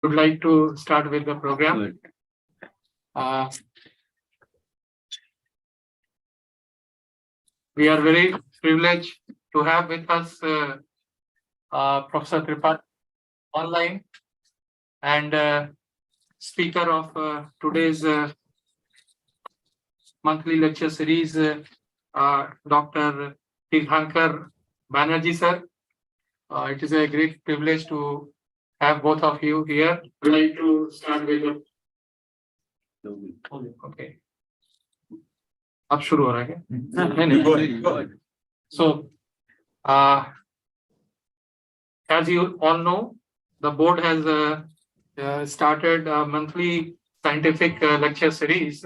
would like to start with the program. We are very privileged to have with us Professor Tripathi online and speaker of today's monthly lecture series, Dr. Tirthankar Banerjee sir. It is a great privilege to have both of you here. I would like to start with the okay. अब शुरू हो रहा है क्या? So, as you all know, the board has started a monthly scientific lecture series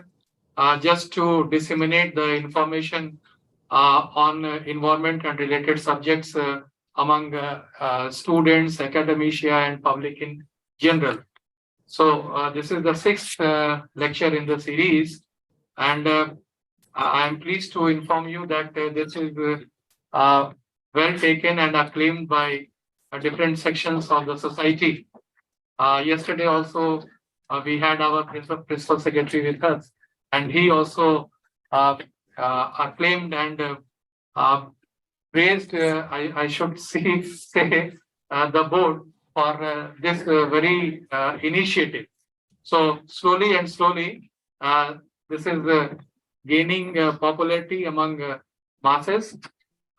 just to disseminate the information on environment and related subjects among students, academia, and public in general. So this is the sixth lecture in the series, and I am pleased to inform you that this is well taken and acclaimed by different sections of the society. Yesterday also we had our principal secretary with us, and he also acclaimed and praised, I should say the board for this very initiative. So slowly and slowly, this is gaining popularity among masses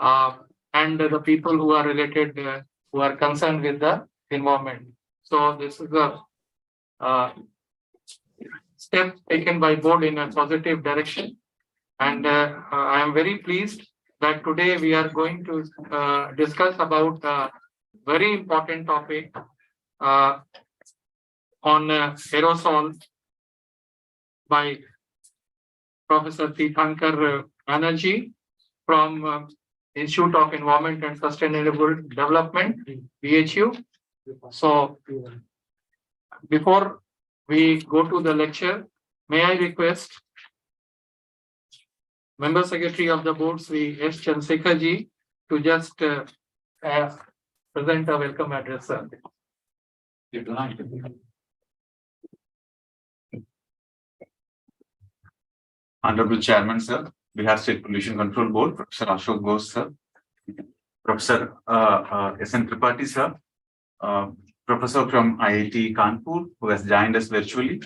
and the people who are related, who are concerned with the environment. So this is a step taken by board in a positive direction, and I am very pleased that today we are going to discuss about a very important topic on aerosol by Professor Tirthankar Banerjee from Institute of Environment and Sustainable Development, BHU. So, before we go to the lecture, may I request Member Secretary of the Board, Sri S. Chandrasekhar ji, to just present a welcome address. Sir. Honorable Chairman, sir, Bihar State Pollution Control Board, Professor Ashok Ghosh, sir, Professor S.N. Tripathi, sir, Professor from IIT Kanpur, who has joined us virtually.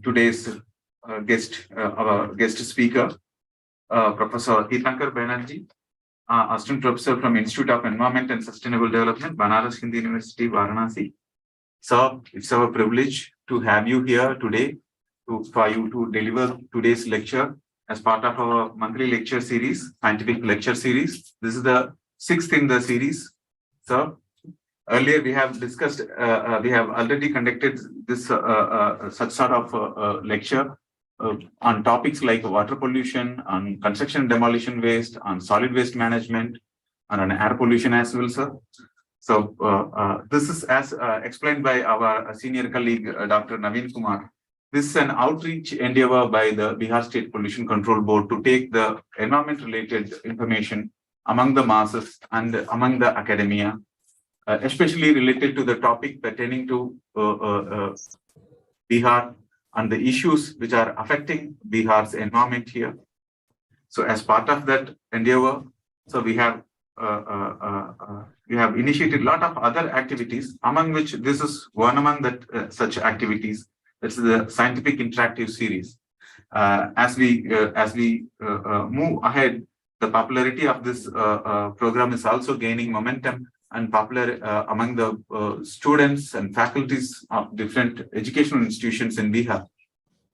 Today's our guest speaker, Professor Tirthankar Banerjee, Assistant Professor from Institute of Environment and Sustainable Development, Banaras Hindu University, Varanasi. Sir, it's our privilege to have you here today for you to deliver today's lecture as part of our monthly lecture series, scientific lecture series. This is the sixth in the series, sir. Earlier we have discussed, we have already conducted this such sort of lecture on topics like water pollution, on construction and demolition waste, on solid waste management, and on air pollution as well, sir. So this is as explained by our senior colleague, Dr. Naveen Kumar. This is an outreach endeavor by the Bihar State Pollution Control Board to take the environment-related information among the masses and among the academia, especially related to the topic pertaining to Bihar and the issues which are affecting Bihar's environment here. So as part of that endeavor, so we have initiated a lot of other activities, among which this is one among that such activities. It's the scientific interactive series. As we move ahead, the popularity of this program is also gaining momentum and popular among the students and faculties of different educational institutions in Bihar.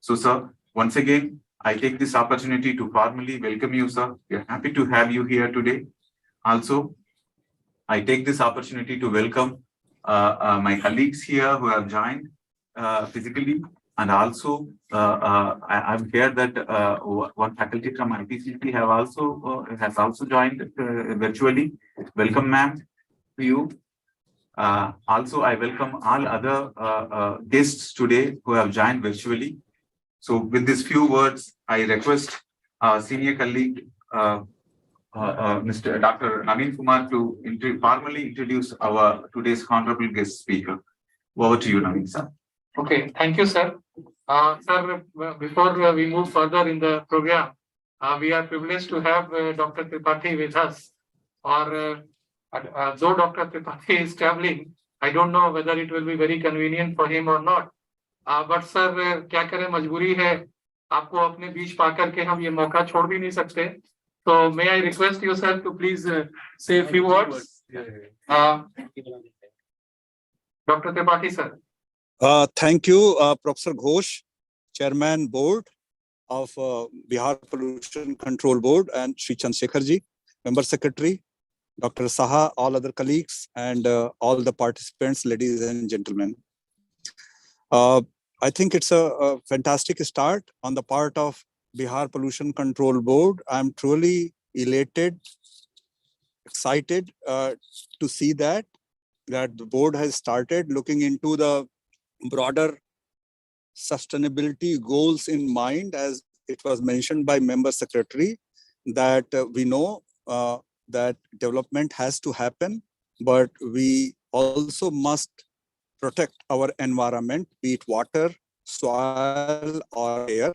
So, sir, once again, I take this opportunity to formally welcome you, sir. We are happy to have you here today. Also, I take this opportunity to welcome my colleagues here who have joined physically, and also I'm here that one faculty from IPCC has also joined virtually. Welcome, ma'am, to you. Also, I welcome all other guests today who have joined virtually. So, with these few words, I request our senior colleague Mr. Dr. Naveen Kumar to formally introduce our today's honorable guest speaker. Over to you, Naveen, sir. Okay, thank you, sir. Sir, before we move further in the program, we are privileged to have Dr. Tripathi with us. Or though Dr. Tripathi is traveling, I don't know whether it will be very convenient for him or not. But sir, क्या करें, मजबूरी है, आपको अपने बीच पा करके हम ये मौका छोड़ भी नहीं सकते. So may I request you, sir, to please say a few words. Dr. Tripathi, sir. Thank you, Professor Ghosh, Chairman Board of Bihar Pollution Control Board, and Shri Chandrasekhar ji, Member Secretary, Dr. Saha, all other colleagues, and all the participants, ladies and gentlemen. I think it's a fantastic start on the part of Bihar Pollution Control Board. I'm truly elated, excited to see that the board has started looking into the broader sustainability goals in mind, as it was mentioned by Member Secretary, that we know that development has to happen, but we also must protect our environment, be it water, soil, or air.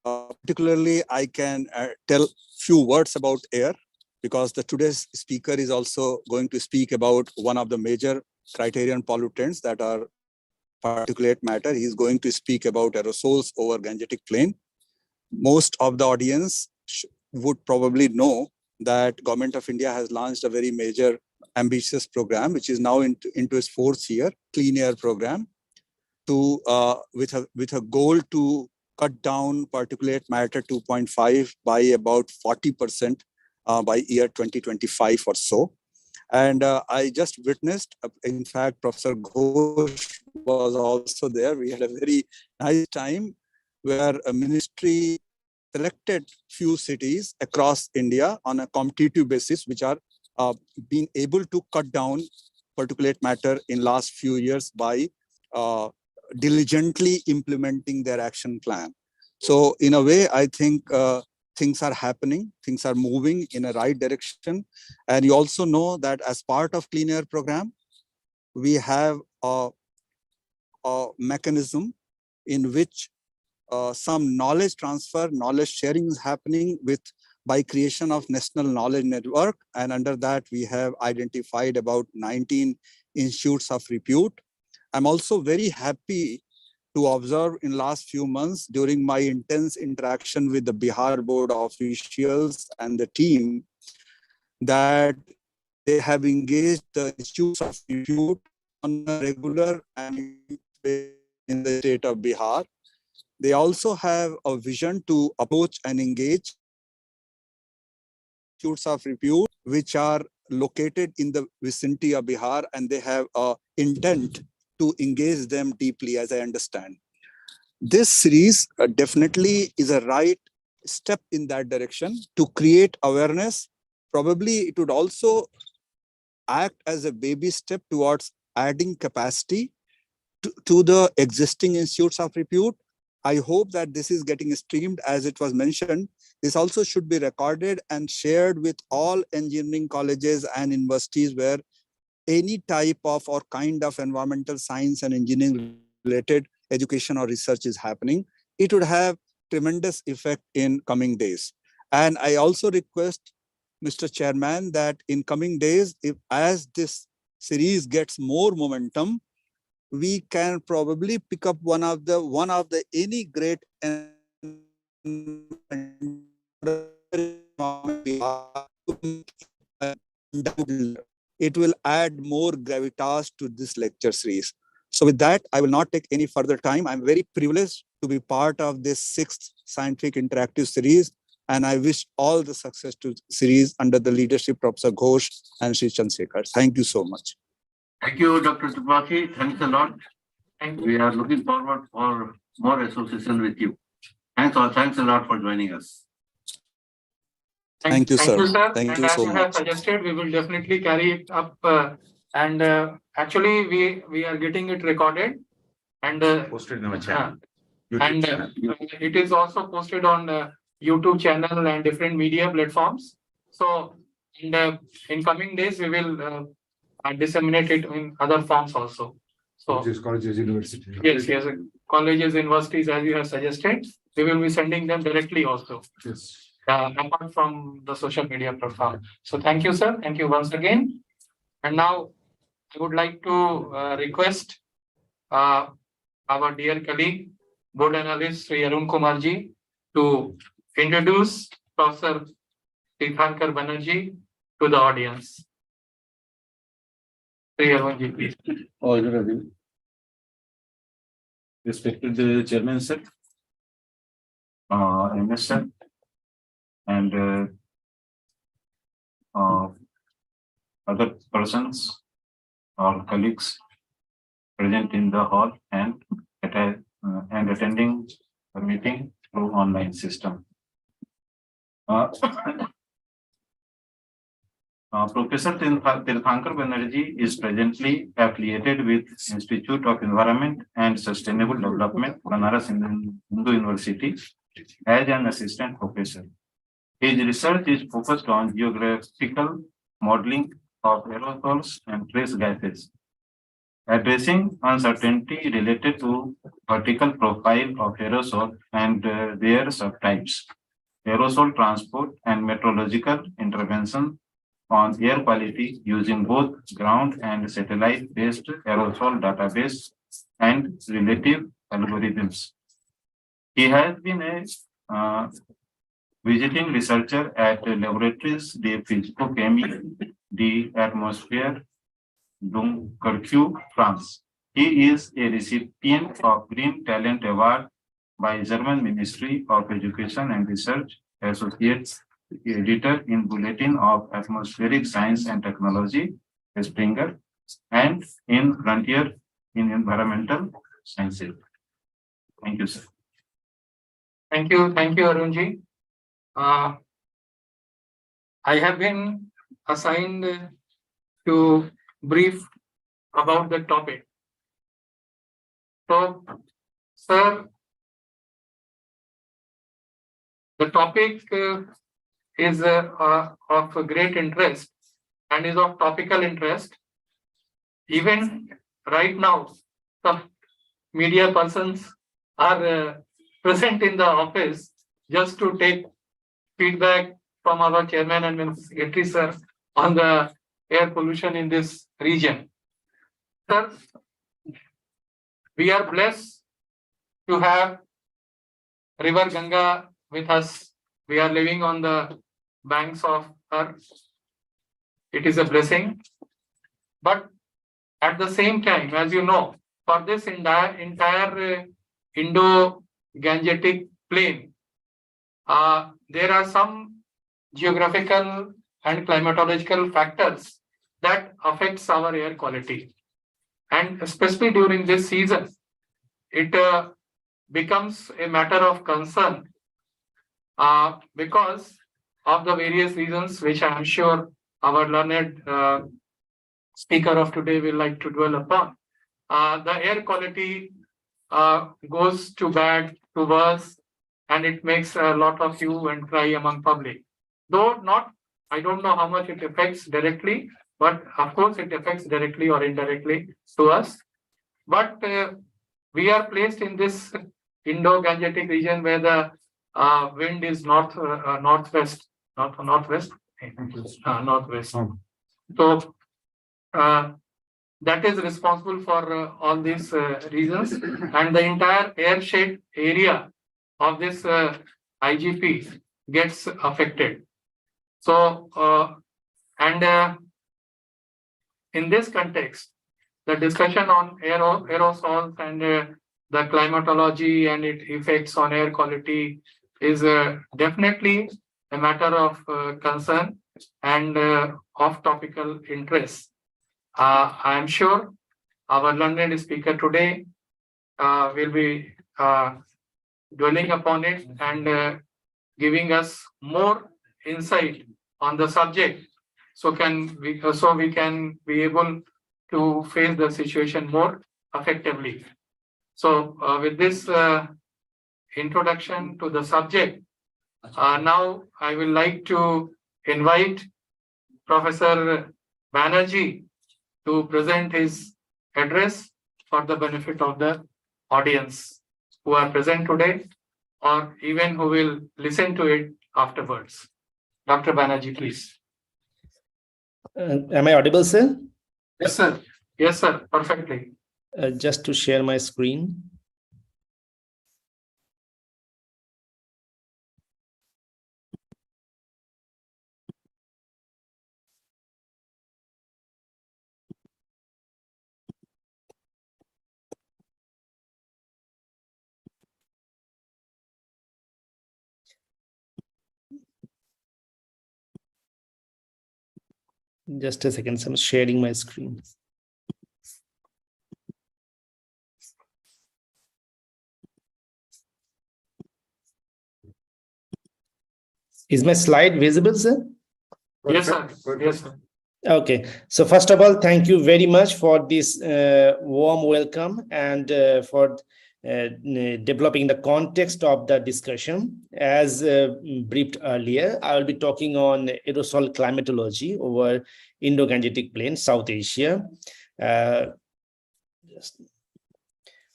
Particularly, I can tell few words about air, because the today's speaker is also going to speak about one of the major criterion pollutants, that are particulate matter. He's going to speak about aerosols over Gangetic Plain. Most of the audience would probably know that Government of India has launched a very major ambitious program, which is now into its fourth year, Clean Air Program, to with a goal to cut down particulate matter 2.5 by about 40% by year 2025 or so. And I just witnessed, in fact, Professor Ghosh was also there. We had a very nice time where a ministry selected few cities across India on a competitive basis, which are being able to cut down particulate matter in last few years by diligently implementing their action plan. So in a way, I think things are happening, things are moving in a right direction. And you also know that as part of Clean Air Program, we have a mechanism in which some knowledge transfer, knowledge sharing is happening by creation of National Knowledge Network. And under that, we have identified about 19 institutes of repute. I'm also very happy to observe in last few months during my intense interaction with the Bihar board officials and the team, that they have engaged the institutes of repute on a regular and in the state of Bihar. They also have a vision to approach and engage institutes of repute, which are located in the vicinity of Bihar, and they have an intent to engage them deeply, as I understand. This series definitely is a right step in that direction to create awareness. Probably it would also act as a baby step towards adding capacity to the existing institutes of repute. I hope that this is getting streamed, as it was mentioned. This also should be recorded and shared with all engineering colleges and universities where any type of or kind of environmental science and engineering related education or research is happening. It would have tremendous effect in coming days. And I also request Mr. Chairman that in coming days, as this series gets more momentum, we can probably pick up one of the any great it will add more gravitas to this lecture series. So with that, I will not take any further time. I'm very privileged to be part of this 6th scientific interactive series, and I wish all the success to series under the leadership of Professor Ghosh and Shri Chandrasekhar. Thank you so much. Thank you, Dr. Tripathi. Thanks a lot. And we are looking forward for more association with you. Thanks a lot for joining us. Thank you, sir. Thank and you so as you have much. suggested, we will definitely carry it up. And actually, we are getting it recorded and Posted in our channel. and it is also posted on YouTube channel and different media platforms. So in coming days, we will disseminate it in other forms also. So colleges, university. yes, colleges, universities, as you have suggested, we will be sending them directly also. Yes. Apart from the social media platform. So thank you, sir. Thank you once again. And now I would like to request our dear colleague, board analyst Sri Arun Kumarji, to introduce Professor Tirthankar Banerjee to the audience. Sri Arunji, please. Respected Chairman sir, MS sir, and other persons or colleagues present in the hall and attending the meeting through online system. Professor Tirthankar Banerjee is presently affiliated with Institute of Environment and Sustainable Development, Banaras Hindu University, as an assistant professor. His research is focused on geographical modeling of aerosols and trace gases, addressing uncertainty related to vertical profile of aerosol and their subtypes, aerosol transport and meteorological intervention on air quality using both ground and satellite-based aerosol database and relative algorithms. He has been a visiting researcher at Laboratories de Physico-Chimie de Atmosphère, Dunkerque, France. He is a recipient of Green Talent Award by German Ministry of Education and Research, Associate Editor in Bulletin of Atmospheric Science and Technology, Springer, and in Frontier in Environmental Sciences. Thank you, sir. Thank you, Arunji. I have been assigned to brief about the topic. So, sir, the topic is of great interest and is of topical interest. Even right now, some media persons are present in the office just to take feedback from our chairman and secretary sir on the air pollution in this region. Sir, we are blessed to have River Ganga with us. We are living on the banks of her. It is a blessing. But at the same time, as you know, for this entire Indo-Gangetic Plain, there are some geographical and climatological factors that affects our air quality. And especially during this season, it becomes a matter of concern because of the various reasons which I am sure our learned speaker of today will like to dwell upon. The air quality goes to bad, to worse, and it makes a lot of hue and cry among public. Though not, I don't know how much it affects directly, but of course it affects directly or indirectly to us. But we are placed in this Indo-Gangetic region where the wind is northwest. So that is responsible for all these reasons, and the entire airshade area of this IGP gets affected. So in this context, the discussion on aerosols and the climatology and its effects on air quality is definitely a matter of concern and of topical interest. I am sure our learned speaker today will be dwelling upon it and giving us more insight on the subject, so we can be able to face the situation more effectively. So with this introduction to the subject, now I will like to invite Professor Banerjee to present his address for the benefit of the audience who are present today or even who will listen to it afterwards. Dr. Banerjee, please. Am I audible, sir? Yes, sir. Yes, sir. Perfectly. Just to share my screen. Just a second, I'm sharing my screen. Is my slide visible, sir? Yes, sir. Yes, sir. Okay, so first of all, thank you very much for this warm welcome and for developing the context of the discussion. As briefed earlier, I will be talking on aerosol climatology over Indo-Gangetic Plains, South Asia.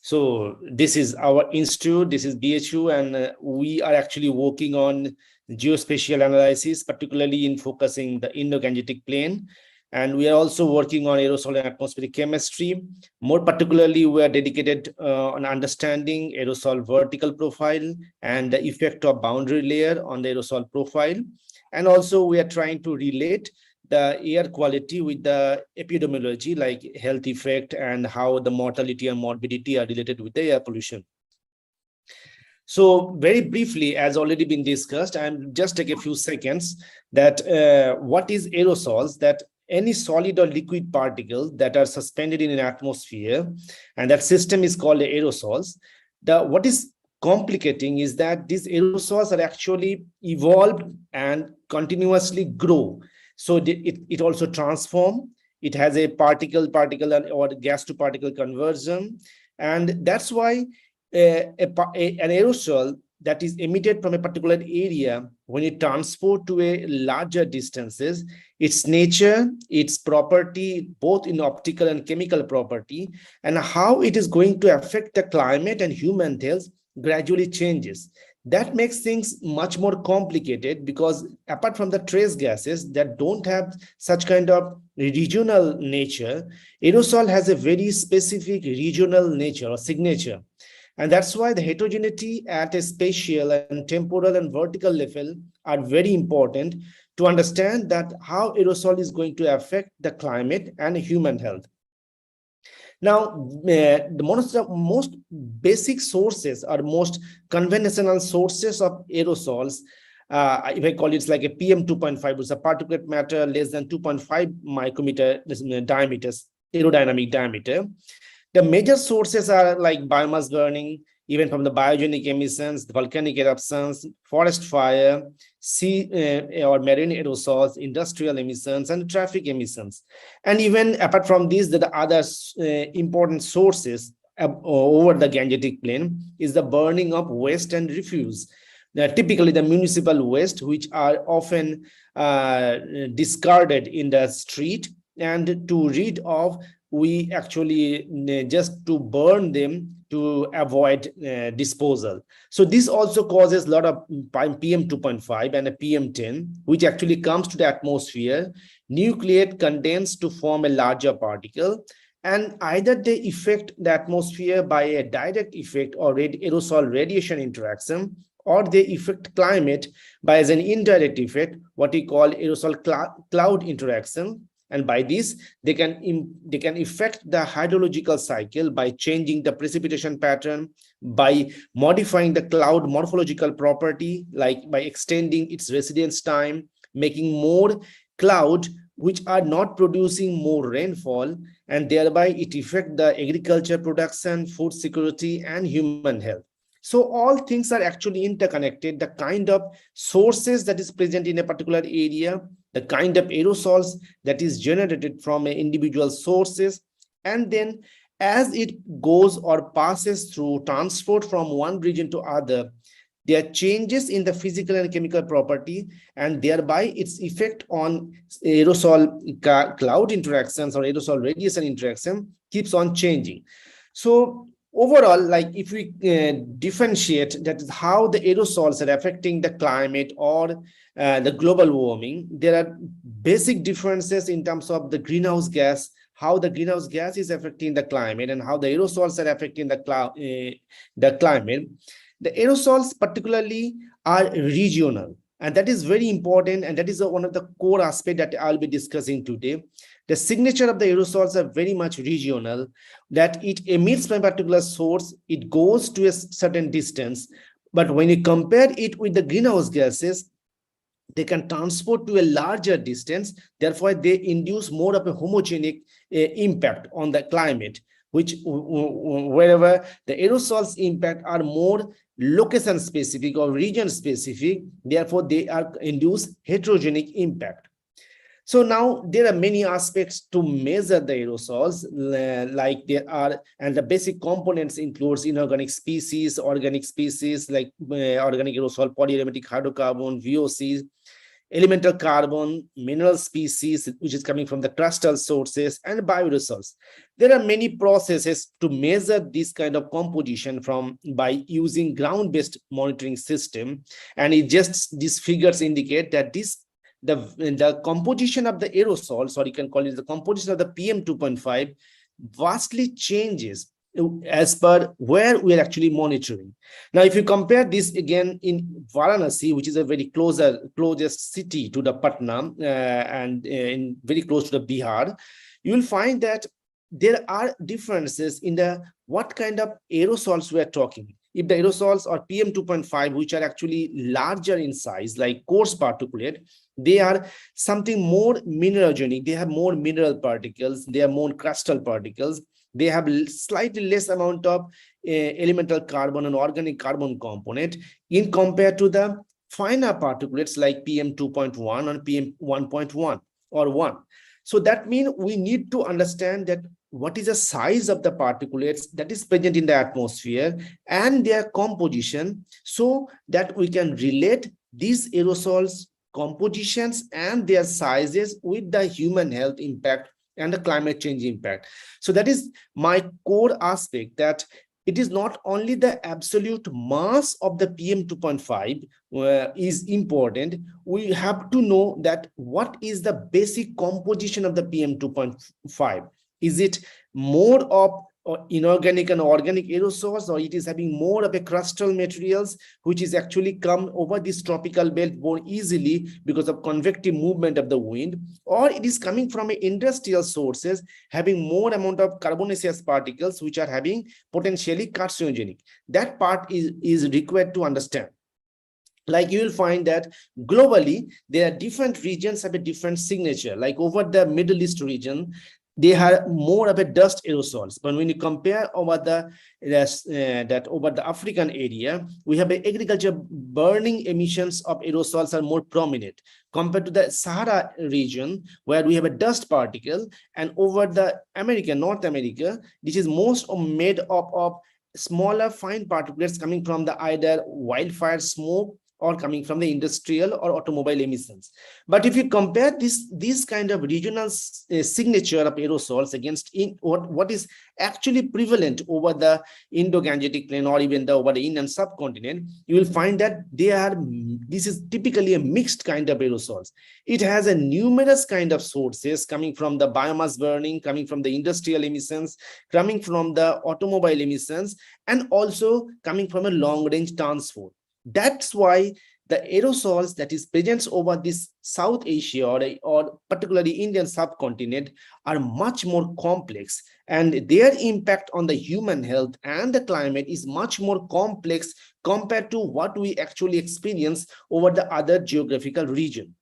So this is our institute, this is BHU, and we are actually working on geospatial analysis, particularly in focusing the Indo-Gangetic Plain. And we are also working on aerosol and atmospheric chemistry. More particularly, we are dedicated on understanding aerosol vertical profile and the effect of boundary layer on the aerosol profile. And also we are trying to relate the air quality with the epidemiology, like health effect and how the mortality and morbidity are related with the air pollution. So very briefly, as already been discussed, I'm just take a few seconds that what is aerosols, that any solid or liquid particles that are suspended in an atmosphere, and that system is called aerosols. What is complicating is that these aerosols are actually evolved and continuously grow. So it also transform. It has a particle or gas to particle conversion. And that's why an aerosol that is emitted from a particular area, when it transport to a larger distances, its nature, its property, both in optical and chemical property, and how it is going to affect the climate and human health gradually changes. That makes things much more complicated, because apart from the trace gases that don't have such kind of regional nature, aerosol has a very specific regional nature or signature. And that's why the heterogeneity at a spatial and temporal and vertical level are very important to understand that how aerosol is going to affect the climate and human health. Now, the most basic sources or most conventional sources of aerosols, if I call it, like a PM 2.5, which is a particulate matter less than 2.5 micrometer diameters, aerodynamic diameter. The major sources are like biomass burning, even from the biogenic emissions, the volcanic eruptions, forest fire, sea or marine aerosols, industrial emissions, and traffic emissions. And even apart from these, the other important sources over the Gangetic Plain is the burning of waste and refuse. Typically the municipal waste, which are often discarded in the street, and to rid of, we actually just to burn them to avoid disposal. So this also causes a lot of PM 2.5 and a PM 10, which actually comes to the atmosphere, nucleate condense to form a larger particle, and either they affect the atmosphere by a direct effect or aerosol radiation interaction, or they affect climate by as an indirect effect, what we call aerosol cloud interaction. And by this, they can affect the hydrological cycle by changing the precipitation pattern, by modifying the cloud morphological property, like by extending its residence time, making more cloud which are not producing more rainfall, and thereby it affects the agriculture production, food security, and human health. So all things are actually interconnected. The kind of sources that is present in a particular area, the kind of aerosols that is generated from individual sources, and then as it goes or passes through transport from one region to other, There are changes in the physical and chemical property, and thereby its effect on aerosol cloud interactions or aerosol radiation interaction keeps on changing. So overall, like if we differentiate that is how the aerosols are affecting the climate or the global warming, there are basic differences in terms of the greenhouse gas, how the greenhouse gas is affecting the climate, and how the aerosols are affecting the climate. The aerosols particularly are regional, and that is very important, and that is one of the core aspects that I'll be discussing today. The signature of the aerosols are very much regional, that it emits from a particular source, it goes to a certain distance, but when you compare it with the greenhouse gases, they can transport to a larger distance. Therefore, they induce more of a homogenic impact on the climate, which wherever the aerosols impact are more location specific or region specific, therefore they are induce heterogenic impact. So now there are many aspects to measure the aerosols, like there are, and the basic components includes inorganic species, organic species like organic aerosol, polyaromatic hydrocarbon, VOCs, elemental carbon, mineral species, which is coming from the crustal sources, and bioaerosols. There are many processes to measure this kind of composition by using ground-based monitoring system, and these figures indicate that the composition of the aerosols, or you can call it the composition of the PM 2.5, vastly changes as per where we are actually monitoring. Now, if you compare this again in Varanasi, which is a very closest city to the Patna and in very close to the Bihar, you will find that there are differences in the what kind of aerosols we are talking. If the aerosols or PM 2.5, which are actually larger in size, like coarse particulate, they are something more mineralogenic. They have more mineral particles. They are more crustal particles. They have slightly less amount of elemental carbon and organic carbon component in compared to the finer particulates like PM 2.1 and PM 1.1 or 1. So that means we need to understand that what is the size of the particulates that is present in the atmosphere and their composition, so that we can relate these aerosols compositions and their sizes with the human health impact and the climate change impact. So that is my core aspect, that it is not only the absolute mass of the PM 2.5 is important. We have to know that what is the basic composition of the PM 2.5. Is it more of inorganic and organic aerosols, or it is having more of a crustal materials which is actually come over this tropical belt more easily because of convective movement of the wind, or it is coming from industrial sources having more amount of carbonaceous particles which are having potentially carcinogenic. That part is required to understand. Like you will find that globally there are different regions have a different signature. Like over the Middle East region, they have more of a dust aerosols, but when you compare over over the African area, we have a agriculture burning emissions of aerosols are more prominent compared to the Sahara region, where we have a dust particle, and over the North America, this is most made up of smaller fine particulates coming from the either wildfire smoke or coming from the industrial or automobile emissions. But if you compare this kind of regional signature of aerosols against what is actually prevalent over the Indo-Gangetic Plain or even over the Indian subcontinent, you will find that this is typically a mixed kind of aerosols. It has a numerous kind of sources coming from the biomass burning, coming from the industrial emissions, coming from the automobile emissions, and also coming from a long-range transport. That's why the aerosols that is present over this South Asia or particularly Indian subcontinent are much more complex, and their impact on the human health and the climate is much more complex compared to what we actually experience over the other geographical region.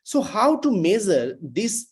So how to measure this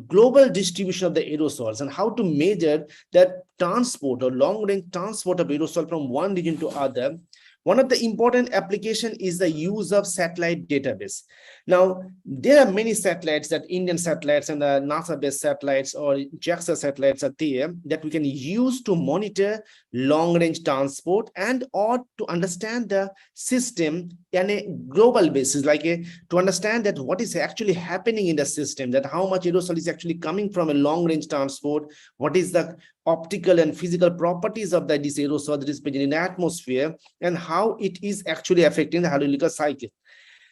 global distribution of the aerosols and how to measure that transport or long-range transport of aerosol from one region to other? One of the important application is the use of satellite database. Now, there are many satellites, that Indian satellites and the NASA-based satellites or JAXA satellites are there that we can use to monitor long-range transport and or to understand the system on a global basis, like to understand that what is actually happening in the system, that how much aerosol is actually coming from a long-range transport, what is the optical and physical properties of this aerosol that is present in the atmosphere, and how it is actually affecting the hydrological cycle.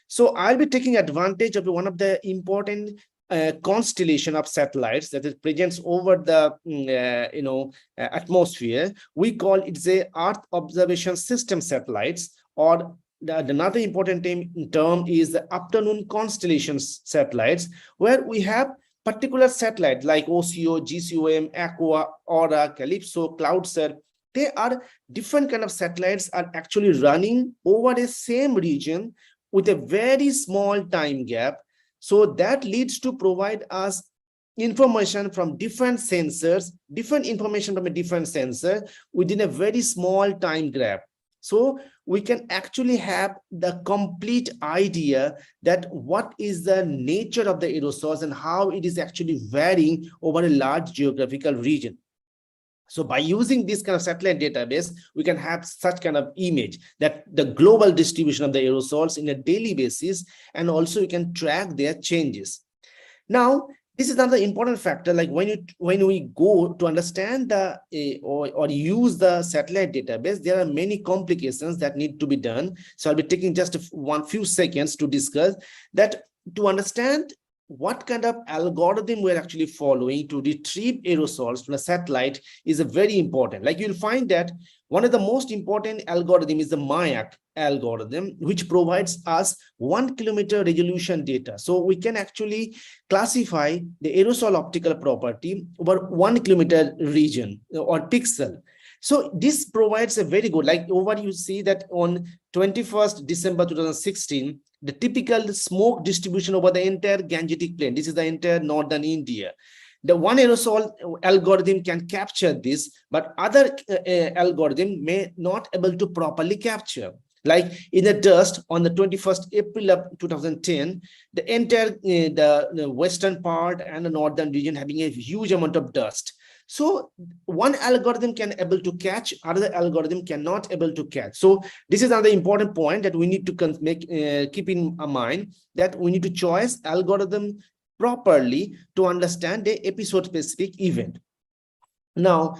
So I'll be taking advantage of one of the important constellation of satellites that is present over the atmosphere. We call it the Earth Observation System satellites, or another important term is the afternoon constellations satellites, where we have particular satellites like OCO, GCOM, Aqua, Aura, Calypso, CloudSat. They are different kind of satellites are actually running over the same region with a very small time gap. So that leads to provide us information from different sensors, different information from a different sensor within a very small time gap. So we can actually have the complete idea that what is the nature of the aerosols and how it is actually varying over a large geographical region. So by using this kind of satellite database, we can have such kind of image that the global distribution of the aerosols in a daily basis, and also we can track their changes. Now, this is another important factor, like when we go to understand the or use the satellite database, there are many complications that need to be done. So I'll be taking just a few seconds to discuss that. To understand what kind of algorithm we're actually following to retrieve aerosols from a satellite is a very important. Like you'll find that one of the most important algorithm is the MAYAC algorithm, which provides us 1 kilometer resolution data. So we can actually classify the aerosol optical property over 1 kilometer region or pixel. So this provides a very good, like over you see that on 21st December 2016, the typical smoke distribution over the entire Gangetic Plain. This is the entire northern India. The one aerosol algorithm can capture this, but other algorithm may not able to properly capture. Like in the dust on the 21st April of 2010, the entire the western part and the northern region having a huge amount of dust. So one algorithm can able to catch, other algorithm cannot able to catch. So this is another important point that we need to keep in mind, that we need to choose algorithm properly to understand the episode specific event. Now,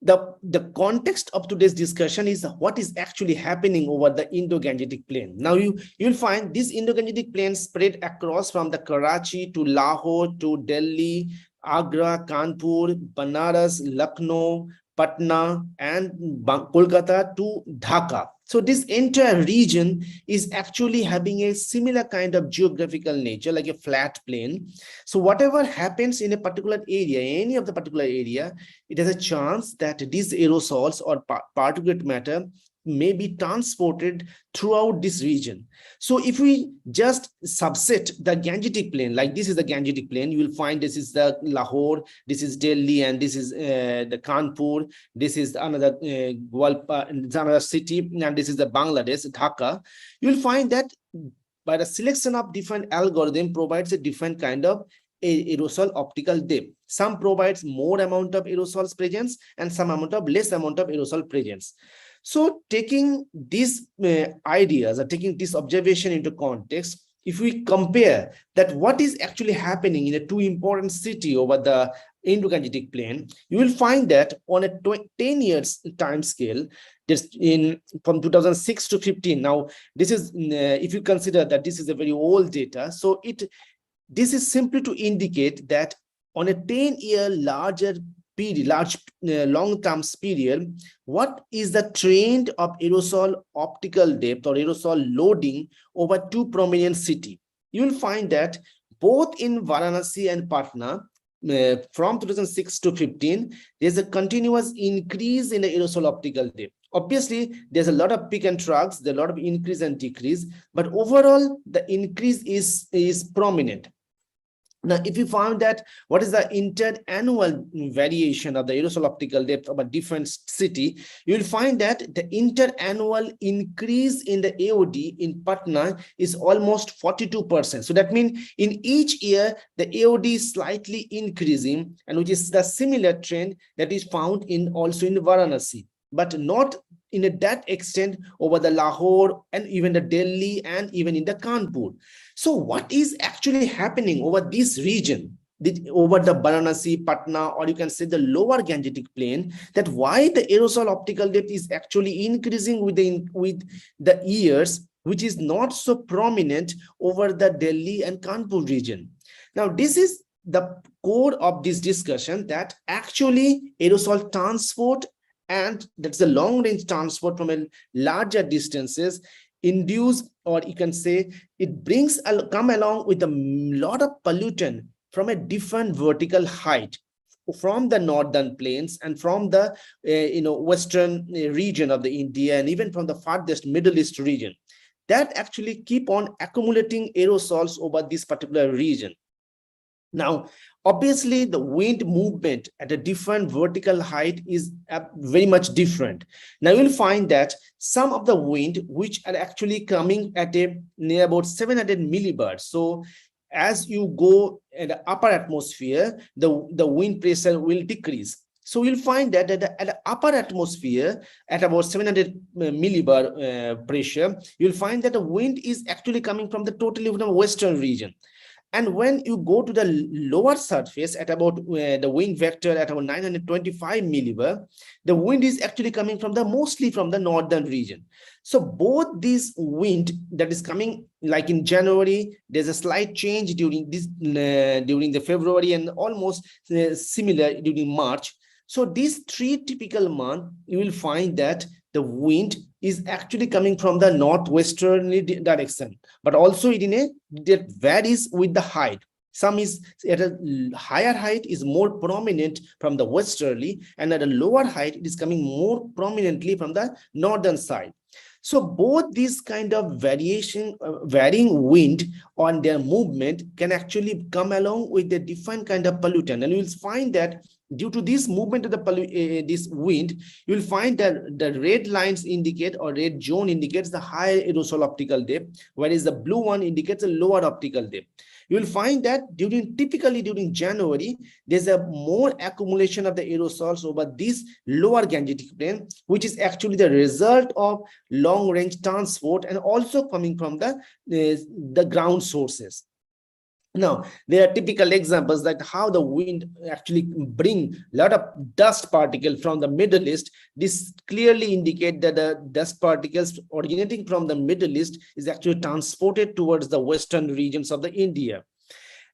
the context of today's discussion is what is actually happening over the Indo-Gangetic Plain. Now you'll find this Indo-Gangetic Plain spread across from the Karachi to Lahore to Delhi, Agra, Kanpur, Banaras, Lucknow, Patna, and Kolkata to Dhaka. So this entire region is actually having a similar kind of geographical nature, like a flat plain. So whatever happens in a particular area, any of the particular area, it has a chance that these aerosols or particulate matter may be transported throughout this region. So if we just subset the Gangetic Plain, like this is the Gangetic Plain, you will find this is the Lahore, this is Delhi, and this is the Kanpur, this is another another city, and this is the Bangladesh, Dhaka. You will find that by the selection of different algorithm provides a different kind of aerosol optical depth. Some provides more amount of aerosols presence and some amount of less amount of aerosol presence. So taking these ideas or taking this observation into context, if we compare that what is actually happening in a two important city over the Indo-Gangetic Plain, you will find that on a 10 years time scale, just from 2006 to 15. Now, this is if you consider that this is a very old data, so this is simply to indicate that on a 10-year larger period, long-term period, what is the trend of aerosol optical depth or aerosol loading over two prominent cities? You will find that both in Varanasi and Patna, from 2006 to 15, there's a continuous increase in the aerosol optical depth. Obviously, there's a lot of peak and troughs, there's a lot of increase and decrease, but overall, the increase is prominent. Now, if you found that what is the interannual variation of the aerosol optical depth of a different city, you will find that the interannual increase in the AOD in Patna is almost 42%. So that means in each year, the AOD is slightly increasing, and which is the similar trend that is found in also in Varanasi, but not in that extent over the Lahore and even the Delhi and even in the Kanpur. So what is actually happening over this region, over the Varanasi, Patna, or you can say the lower Gangetic Plain, that why the aerosol optical depth is actually increasing with the years, which is not so prominent over the Delhi and Kanpur region. Now, this is the core of this discussion, that actually aerosol transport, and that's the long range transport from a larger distances, induce, or you can say it come along with a lot of pollutant from a different vertical height from the northern plains and from the western region of the India, and even from the farthest Middle East region, that actually keep on accumulating aerosols over this particular region. Now, obviously, the wind movement at a different vertical height is very much different. Now, you'll find that some of the wind which are actually coming at a near about 700 millibars. So, as you go in the upper atmosphere, the wind pressure will decrease. So you'll find that at the upper atmosphere, at about 700 millibar pressure, you'll find that the wind is actually coming from the totally western region. And when you go to the lower surface at about the wind vector at about 925 millibar, the wind is actually coming from mostly from the northern region. So both these wind that is coming, like in January, there's a slight change during the February, and almost similar during March. So these three typical months, you will find that the wind is actually coming from the northwesterly direction, but also that varies with the height. Some is at a higher height is more prominent from the westerly, and at a lower height it is coming more prominently from the northern side. So both these kind of varying wind on their movement can actually come along with a different kind of pollutant, and you will find that due to this movement of this wind, you will find that the red lines indicate, or red zone indicates, the higher aerosol optical depth, whereas the blue one indicates a lower optical depth. You will find that typically during January, there's a more accumulation of the aerosols over this lower Gangetic Plain, which is actually the result of long range transport and also coming from the ground sources. Now, there are typical examples like how the wind actually bring a lot of dust particles from the Middle East. This clearly indicates that the dust particles originating from the Middle East is actually transported towards the western regions of the India.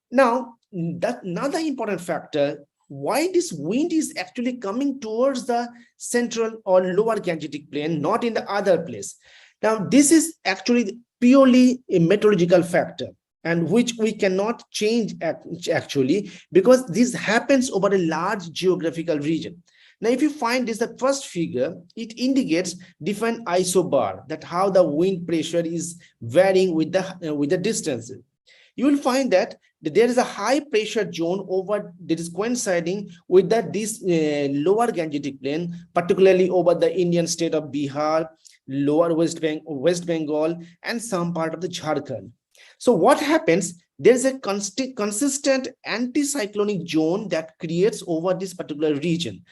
Now, another important factor, why this wind is actually coming towards the central or lower Gangetic Plain, not in the other place. Now, this is actually purely a meteorological factor, and which we cannot change actually, because this happens over a large geographical region. Now, if you find this, the first figure, it indicates different isobar, that how the wind pressure is varying with the distances. You will find that there is a high pressure zone over that is coinciding with this lower Gangetic Plain, particularly over the Indian state of Bihar, lower West Bengal, and some part of the Jharkhand. So what happens, there's a consistent anticyclonic zone that creates over this particular region.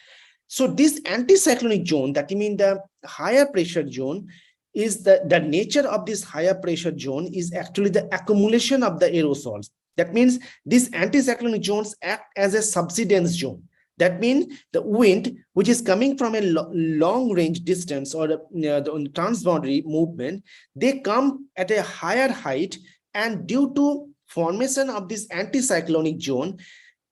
So this anticyclonic zone, that means the higher pressure zone, is the nature of this higher pressure zone is actually the accumulation of the aerosols. That means these anticyclonic zones act as a subsidence zone. That means the wind, which is coming from a long range distance or the transboundary movement, they come at a higher height, and due to formation of this anticyclonic zone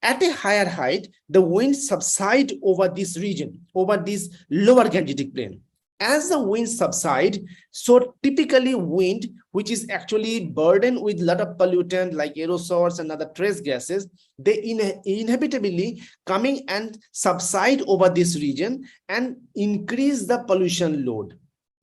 at a higher height, the wind subside over this region, over this lower Gangetic Plain. As the wind subside, so typically wind, which is actually burdened with a lot of pollutant like aerosols and other trace gases, they inevitably coming and subside over this region and increase the pollution load.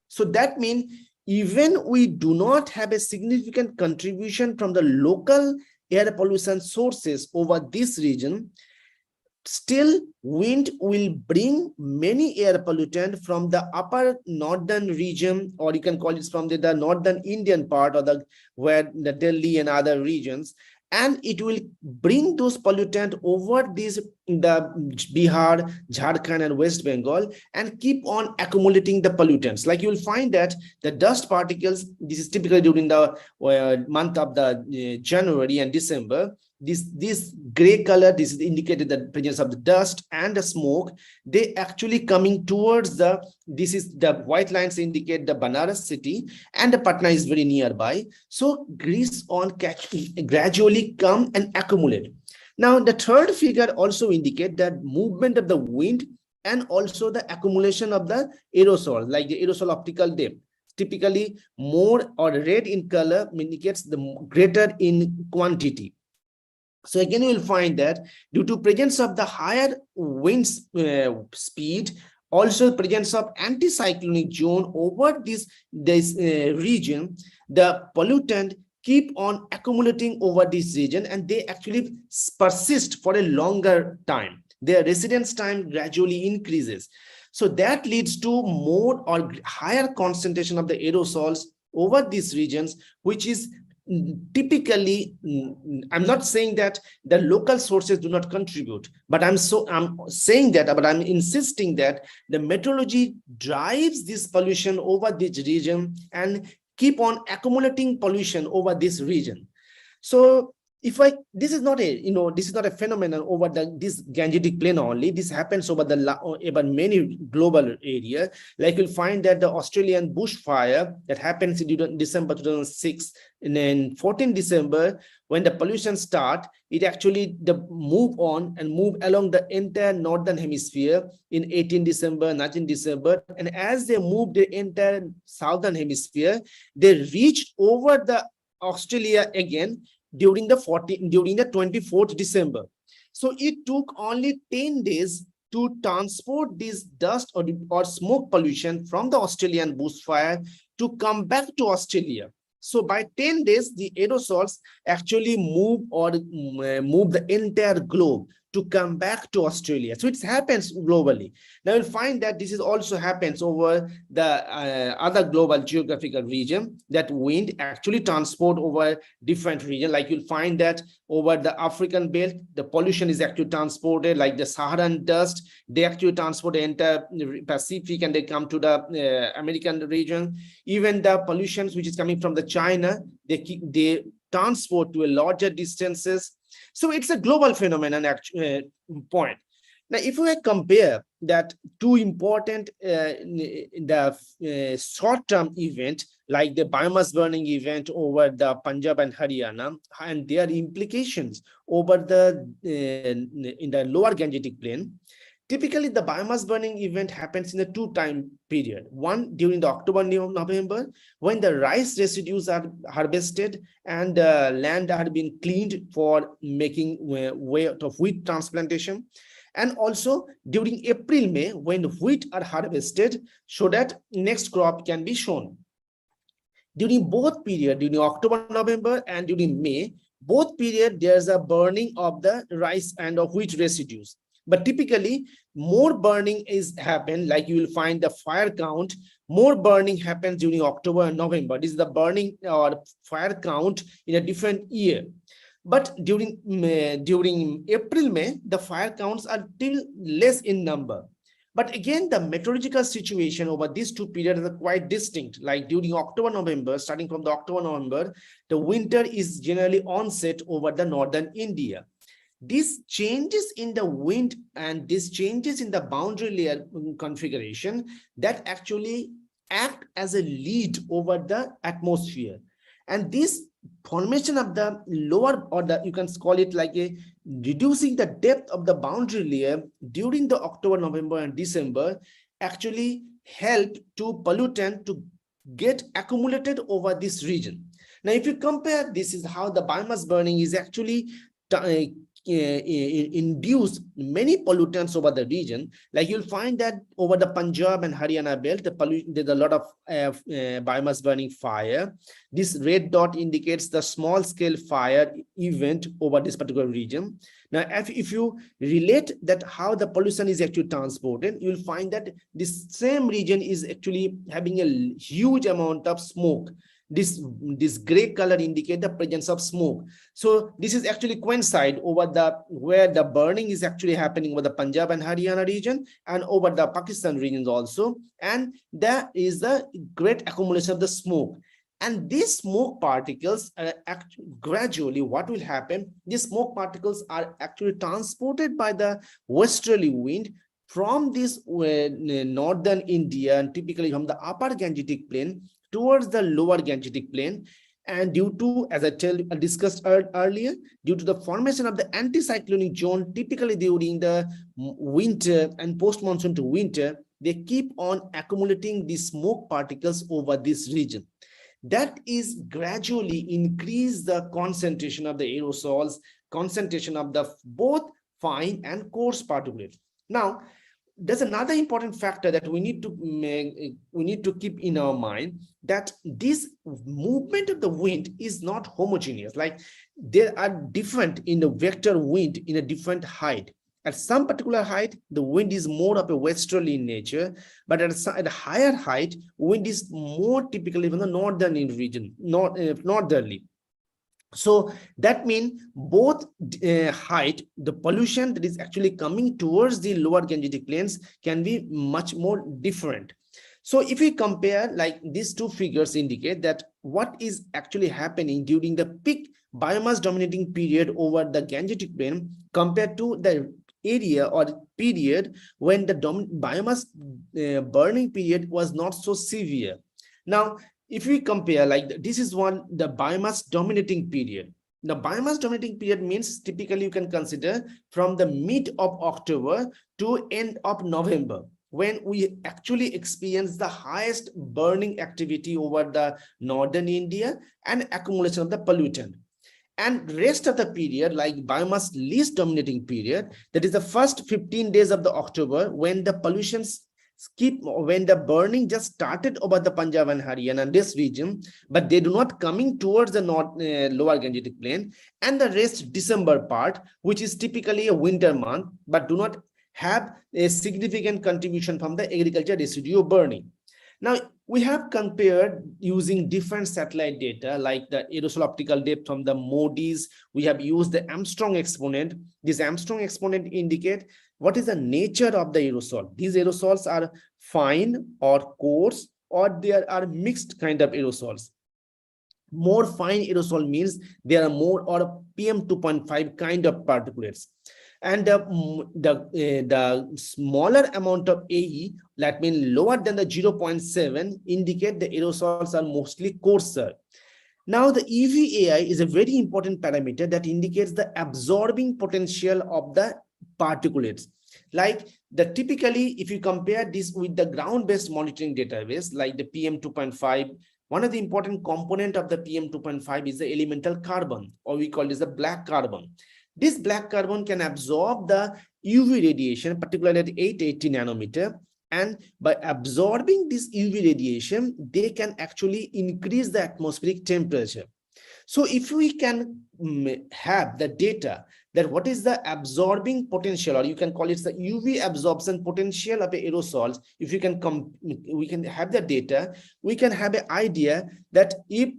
So that means even we do not have a significant contribution from the local air pollution sources over this region, still wind will bring many air pollutant from the upper northern region, or you can call it from the northern Indian part, or where the Delhi and other regions, and it will bring those pollutant over the Bihar, Jharkhand and West Bengal, and keep on accumulating the pollutants. Like you will find that the dust particles, this is typically during the month of the January and December, this gray color, this is indicated the presence of the dust and the smoke. They actually coming towards this is the white lines indicate the Banaras city, and the Patna is very nearby. So grease on gradually come and accumulate. Now the third figure also indicate that movement of the wind and also the accumulation of the aerosol, like the aerosol optical depth. Typically more or red in color indicates the greater in quantity. So again, you will find that due to presence of the higher wind speed, also presence of anticyclonic zone over this region, the pollutant keep on accumulating over this region, and they actually persist for a longer time. Their residence time gradually increases. So that leads to more or higher concentration of the aerosols over these regions, which is typically, I'm not saying that the local sources do not contribute, but I'm saying that, but I'm insisting that the meteorology drives this pollution over this region and keep on accumulating pollution over this region. So if this is not a phenomenon over this Gangetic plain only. This happens over many global area. Like you'll find that the Australian bushfire that happens in December 2006, and then 14 December, when the pollution start, it actually move on and move along the entire northern hemisphere in 18 December, 19 December, and as they move the entire southern hemisphere, they reach over the Australia again during the 24th December. So it took only 10 days to transport this dust or smoke pollution from the Australian bushfire to come back to Australia. So by 10 days, the aerosols actually move the entire globe to come back to Australia. So it happens globally. Now you'll find that this is also happens over the other global geographical region, that wind actually transport over different region. Like you'll find that over the African belt, the pollution is actually transported, like the Saharan dust, they actually transport the entire Pacific and they come to the American region. Even the pollutions which is coming from the China, they transport to a larger distances. So it's a global phenomenon point. Now, if we compare that two important short-term event, like the biomass burning event over the Punjab and Haryana, and their implications over in the lower Gangetic plain, typically the biomass burning event happens in a two-time period. One during the October-November, when the rice residues are harvested and land had been cleaned for making way of wheat transplantation. And also during April-May, when wheat are harvested so that next crop can be shown. During both periods, during October-November and during May, both periods there's a burning of the rice and of wheat residues. But typically, more burning happen, like you will find the fire count, more burning happens during October and November. This is the burning or fire count in a different year. But during April, May, the fire counts are still less in number. But again, the meteorological situation over these two periods are quite distinct. Like during October, November, starting from the October, November, the winter is generally onset over the northern India. These changes in the wind and these changes in the boundary layer configuration that actually act as a lead over the atmosphere. And this formation of the lower, or you can call it like a reducing the depth of the boundary layer during the October, November and December actually help to pollutant to get accumulated over this region. Now, if you compare, this is how the biomass burning is actually induce many pollutants over the region. Like you'll find that over the Punjab and Haryana belt, there's a lot of biomass burning fire. This red dot indicates the small scale fire event over this particular region. Now, if you relate that how the pollution is actually transported, you'll find that this same region is actually having a huge amount of smoke. This gray color indicate the presence of smoke. So this is actually coincide over where the burning is actually happening over the Punjab and Haryana region and over the Pakistan regions also. And there is a great accumulation of the smoke. And these smoke particles are actually gradually what will happen, these smoke particles are actually transported by the westerly wind from this northern India and typically from the upper Gangetic plain towards the lower Gangetic plain. And due to, as I discussed earlier, due to the formation of the anticyclonic zone, typically during the winter and post-monsoon to winter, they keep on accumulating these smoke particles over this region. That is gradually increase the concentration of the aerosols, concentration of the both fine and coarse particulates. Now, there's another important factor that we need to keep in our mind, that this movement of the wind is not homogeneous. Like there are different in the vector wind in a different height. At some particular height, the wind is more of a westerly in nature, but at a higher height, wind is more typically from the northern region, northerly. So that means both height, the pollution that is actually coming towards the lower Gangetic plains can be much more different. So if we compare, like these two figures indicate that what is actually happening during the peak biomass dominating period over the Gangetic plain compared to the area or period when the biomass burning period was not so severe. Now, if we compare, like this is the biomass dominating period. The biomass dominating period means typically you can consider from the mid of October to end of November, when we actually experience the highest burning activity over the northern India and accumulation of the pollutant. And rest of the period, like biomass least dominating period, that is the first 15 days of the October, when the pollutions when the burning just started over the Punjab and Haryana and this region, but they do not coming towards the lower Gangetic plain, and the rest December part, which is typically a winter month, but do not have a significant contribution from the agriculture residue burning. Now, we have compared using different satellite data like the aerosol optical depth from the MODIS. We have used the Armstrong exponent. This Armstrong exponent indicate what is the nature of the aerosol. These aerosols are fine or coarse, or there are mixed kind of aerosols. More fine aerosol means there are more or PM 2.5 kind of particulates. And the smaller amount of AE, that means lower than the 0.7, indicate the aerosols are mostly coarser. Now, the EVAI is a very important parameter that indicates the absorbing potential of the particulates. Like typically, if you compare this with the ground-based monitoring database, like the PM 2.5, one of the important component of the PM 2.5 is the elemental carbon, or we call this the black carbon. This black carbon can absorb the UV radiation, particularly at 880 nanometer. And by absorbing this UV radiation, they can actually increase the atmospheric temperature. So if we can have the data that what is the absorbing potential, or you can call it the UV absorption potential of aerosols, if we can have the data, we can have an idea that if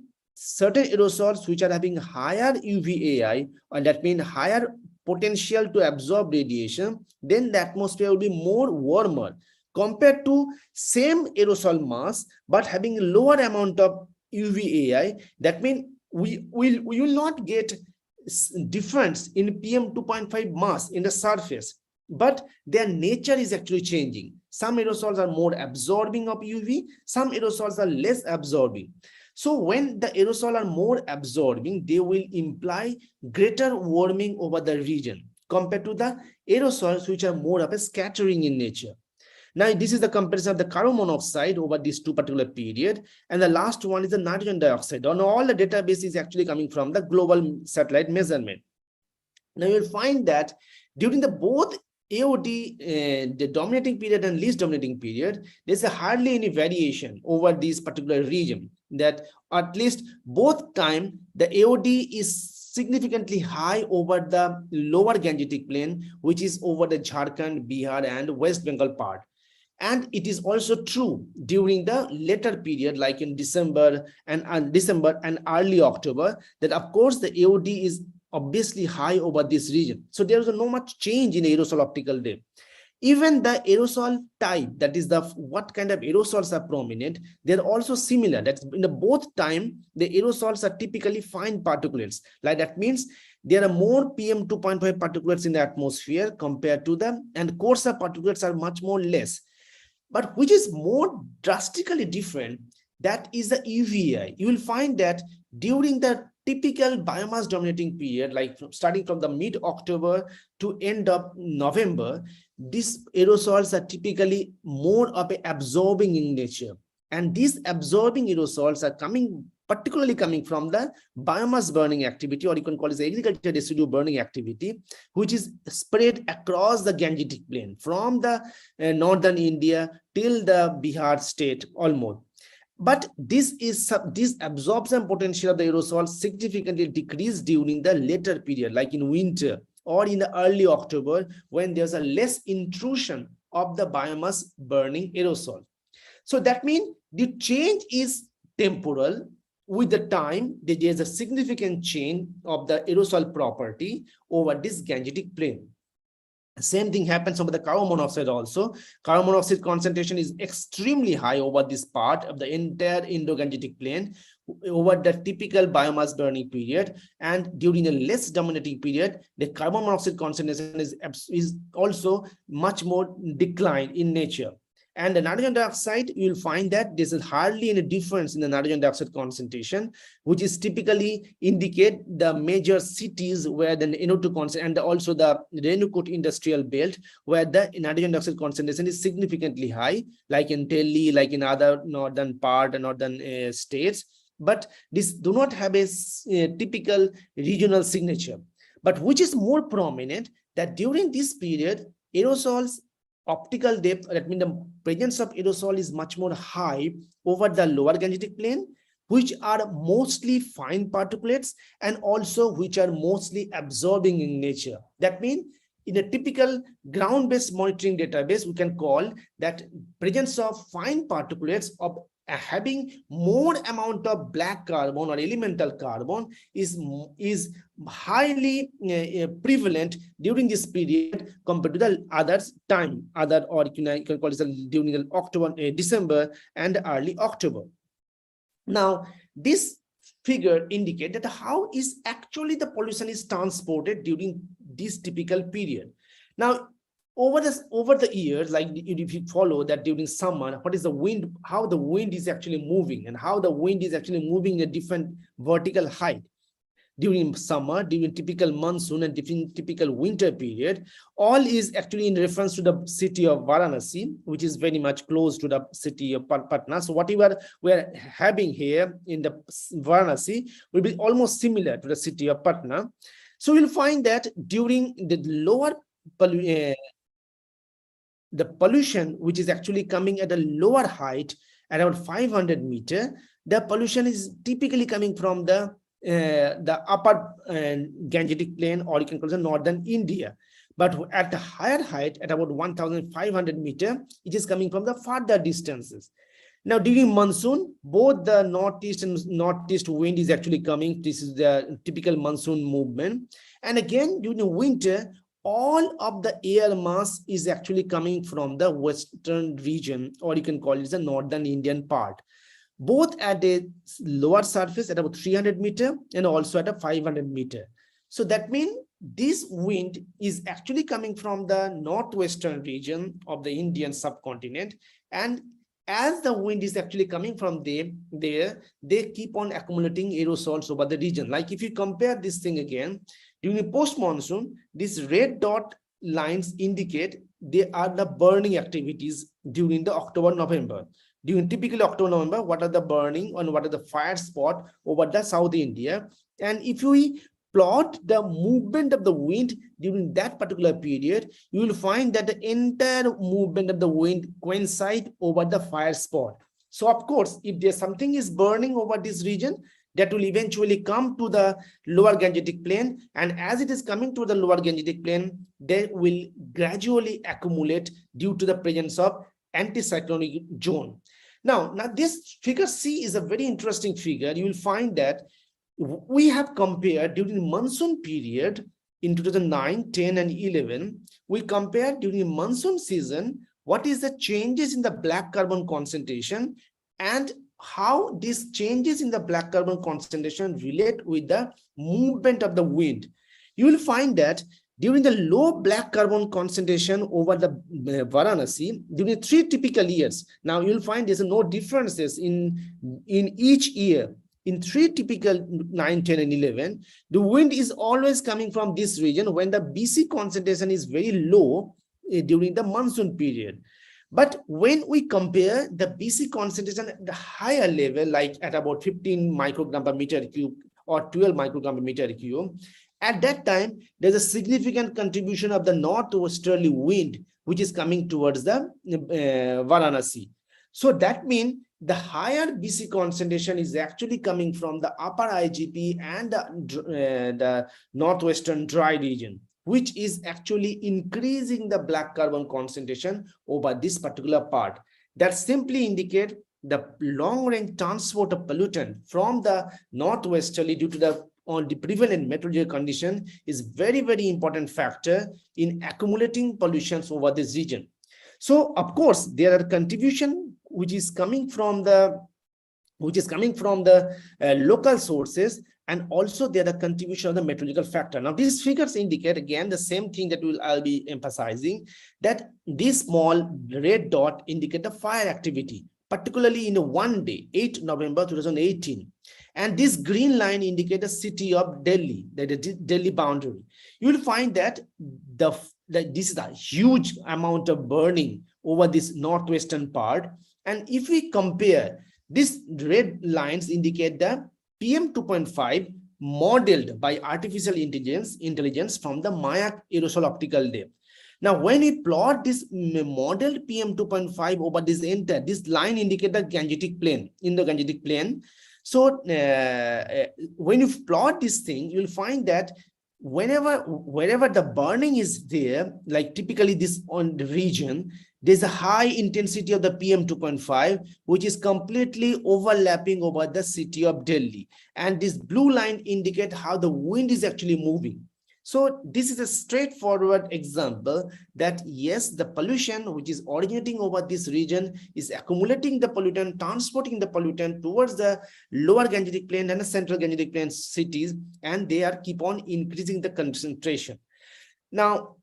certain aerosols which are having higher UVAI, and that means higher potential to absorb radiation, then the atmosphere will be more warmer compared to same aerosol mass but having lower amount of UVAI. That means we will not get difference in PM 2.5 mass in the surface, but their nature is actually changing. Some aerosols are more absorbing of UV, some aerosols are less absorbing. So when the aerosol are more absorbing, they will imply greater warming over the region compared to the aerosols which are more of a scattering in nature. Now, this is the comparison of the carbon monoxide over these two particular period. And the last one is the nitrogen dioxide. On all the database is actually coming from the global satellite measurement. Now you'll find that during the both AOD, the dominating period and least dominating period, there's hardly any variation over this particular region. That at least both time the AOD is significantly high over the lower Gangetic plain, which is over the Jharkhand, Bihar, and West Bengal part. And it is also true during the later period, like in December and early October, that of course the AOD is obviously high over this region. So there is no much change in aerosol optical depth. Even the aerosol type, that is the what kind of aerosols are prominent, they're also similar. That's in the both time, the aerosols are typically fine particulates. Like that means there are more PM 2.5 particulates in the atmosphere compared to them, and coarser particulates are much more less. But which is more drastically different, that is the UVI. You will find that during the typical biomass dominating period, like starting from the mid-October to end of November, these aerosols are typically more of a absorbing in nature. And these absorbing aerosols are particularly coming from the biomass burning activity, or you can call it agriculture residue burning activity, which is spread across the Gangetic plain from the northern India till the Bihar state almost. But this absorption potential of the aerosol significantly decreased during the later period, like in winter or in the early October, when there's a less intrusion of the biomass burning aerosol. So that means the change is temporal. With the time, there's a significant change of the aerosol property over this Gangetic plain. Same thing happens over the carbon monoxide also. Carbon monoxide concentration is extremely high over this part of the entire Indo-Gangetic plain over the typical biomass burning period. And during a less dominating period, the carbon monoxide concentration is also much more declined in nature. And the nitrogen dioxide, you will find that there is hardly any difference in the nitrogen dioxide concentration, which is typically indicate the major cities where the NO2 concentration, and also the Renukut industrial belt, where the nitrogen dioxide concentration is significantly high, like in Delhi, like in other northern part and northern states. But this do not have a typical regional signature. But which is more prominent, that during this period, aerosols optical depth, that means the presence of aerosol is much more high over the lower Gangetic plain, which are mostly fine particulates and also which are mostly absorbing in nature. That means in a typical ground-based monitoring database, we can call that presence of fine particulates of having more amount of black carbon or elemental carbon is highly prevalent during this period compared to the others time, or you can call it during the October, December and early October. Now, this figure indicate that how is actually the pollution is transported during this typical period. Now, over the years, like if you follow that during summer, what is the wind, how the wind is actually moving, and how the wind is actually moving a different vertical height during summer, during typical monsoon and typical winter period, all is actually in reference to the city of Varanasi, which is very much close to the city of Patna. So whatever we are having here in the Varanasi will be almost similar to the city of Patna. So you'll find that during the lower the pollution, which is actually coming at a lower height, around 500 meters, the pollution is typically coming from the upper Gangetic plain, or you can call it northern India. But at the higher height, at about 1,500 meters, it is coming from the farther distances. Now, during monsoon, both the northeast and northeast wind is actually coming. This is the typical monsoon movement. And again, during the winter, all of the air mass is actually coming from the western region, or you can call it the northern Indian part, both at a lower surface at about 300 meters and also at a 500 meters. So that means this wind is actually coming from the northwestern region of the Indian subcontinent, and as the wind is actually coming from there, they keep on accumulating aerosols over the region. Like if you compare this thing again, during post-monsoon, these red dot lines indicate they are the burning activities during the October-November. During typically October-November, what are the burning and what are the fire spot over the South India? And if we plot the movement of the wind during that particular period, you will find that the entire movement of the wind coincide over the fire spot. So of course, if there's something is burning over this region, that will eventually come to the lower Gangetic Plain, and as it is coming to the lower Gangetic Plain, they will gradually accumulate due to the presence of anticyclonic zone. Now this figure C is a very interesting figure. You will find that we have compared during monsoon period in 2009, 10, and 11. We compared during monsoon season what is the changes in the black carbon concentration and how these changes in the black carbon concentration relate with the movement of the wind. You will find that during the low black carbon concentration over the Varanasi, during 3 typical years, now you will find there's no differences in each year. In 3 typical 9, 10, and 11, the wind is always coming from this region when the BC concentration is very low during the monsoon period. But when we compare the BC concentration at the higher level, like at about 15 microgram per meter cube or 12 microgram per meter cube, at that time, there's a significant contribution of the northwesterly wind, which is coming towards the Varanasi. So that means the higher BC concentration is actually coming from the upper IGP and the northwestern dry region, which is actually increasing the black carbon concentration over this particular part. That simply indicates the long-range transport of pollutant from the northwesterly due to the prevalent meteorological condition is very, very important factor in accumulating pollutions over this region. So, of course, there are contribution which is coming from the local sources, and also there are contribution of the meteorological factor. Now, these figures indicate again the same thing that I'll be emphasizing, that this small red dot indicate the fire activity, particularly in one day, 8 November 2018. And this green line indicates the city of Delhi, the Delhi boundary. You will find that this is a huge amount of burning over this northwestern part. And if we compare, these red lines indicate the PM 2.5 modeled by artificial intelligence from the Maya aerosol optical depth. Now, when we plot this modeled PM 2.5 over this line indicates the Gangetic Plain, Indo-Gangetic Plain. So when you plot this thing, you'll find that wherever the burning is there, like typically this on the region, there's a high intensity of the PM 2.5, which is completely overlapping over the city of Delhi. And this blue line indicates how the wind is actually moving. So this is a straightforward example that yes, the pollution which is originating over this region is accumulating the pollutant, transporting the pollutant towards the lower Gangetic Plain and the central Gangetic Plain cities, and they are keep on increasing the concentration. Now,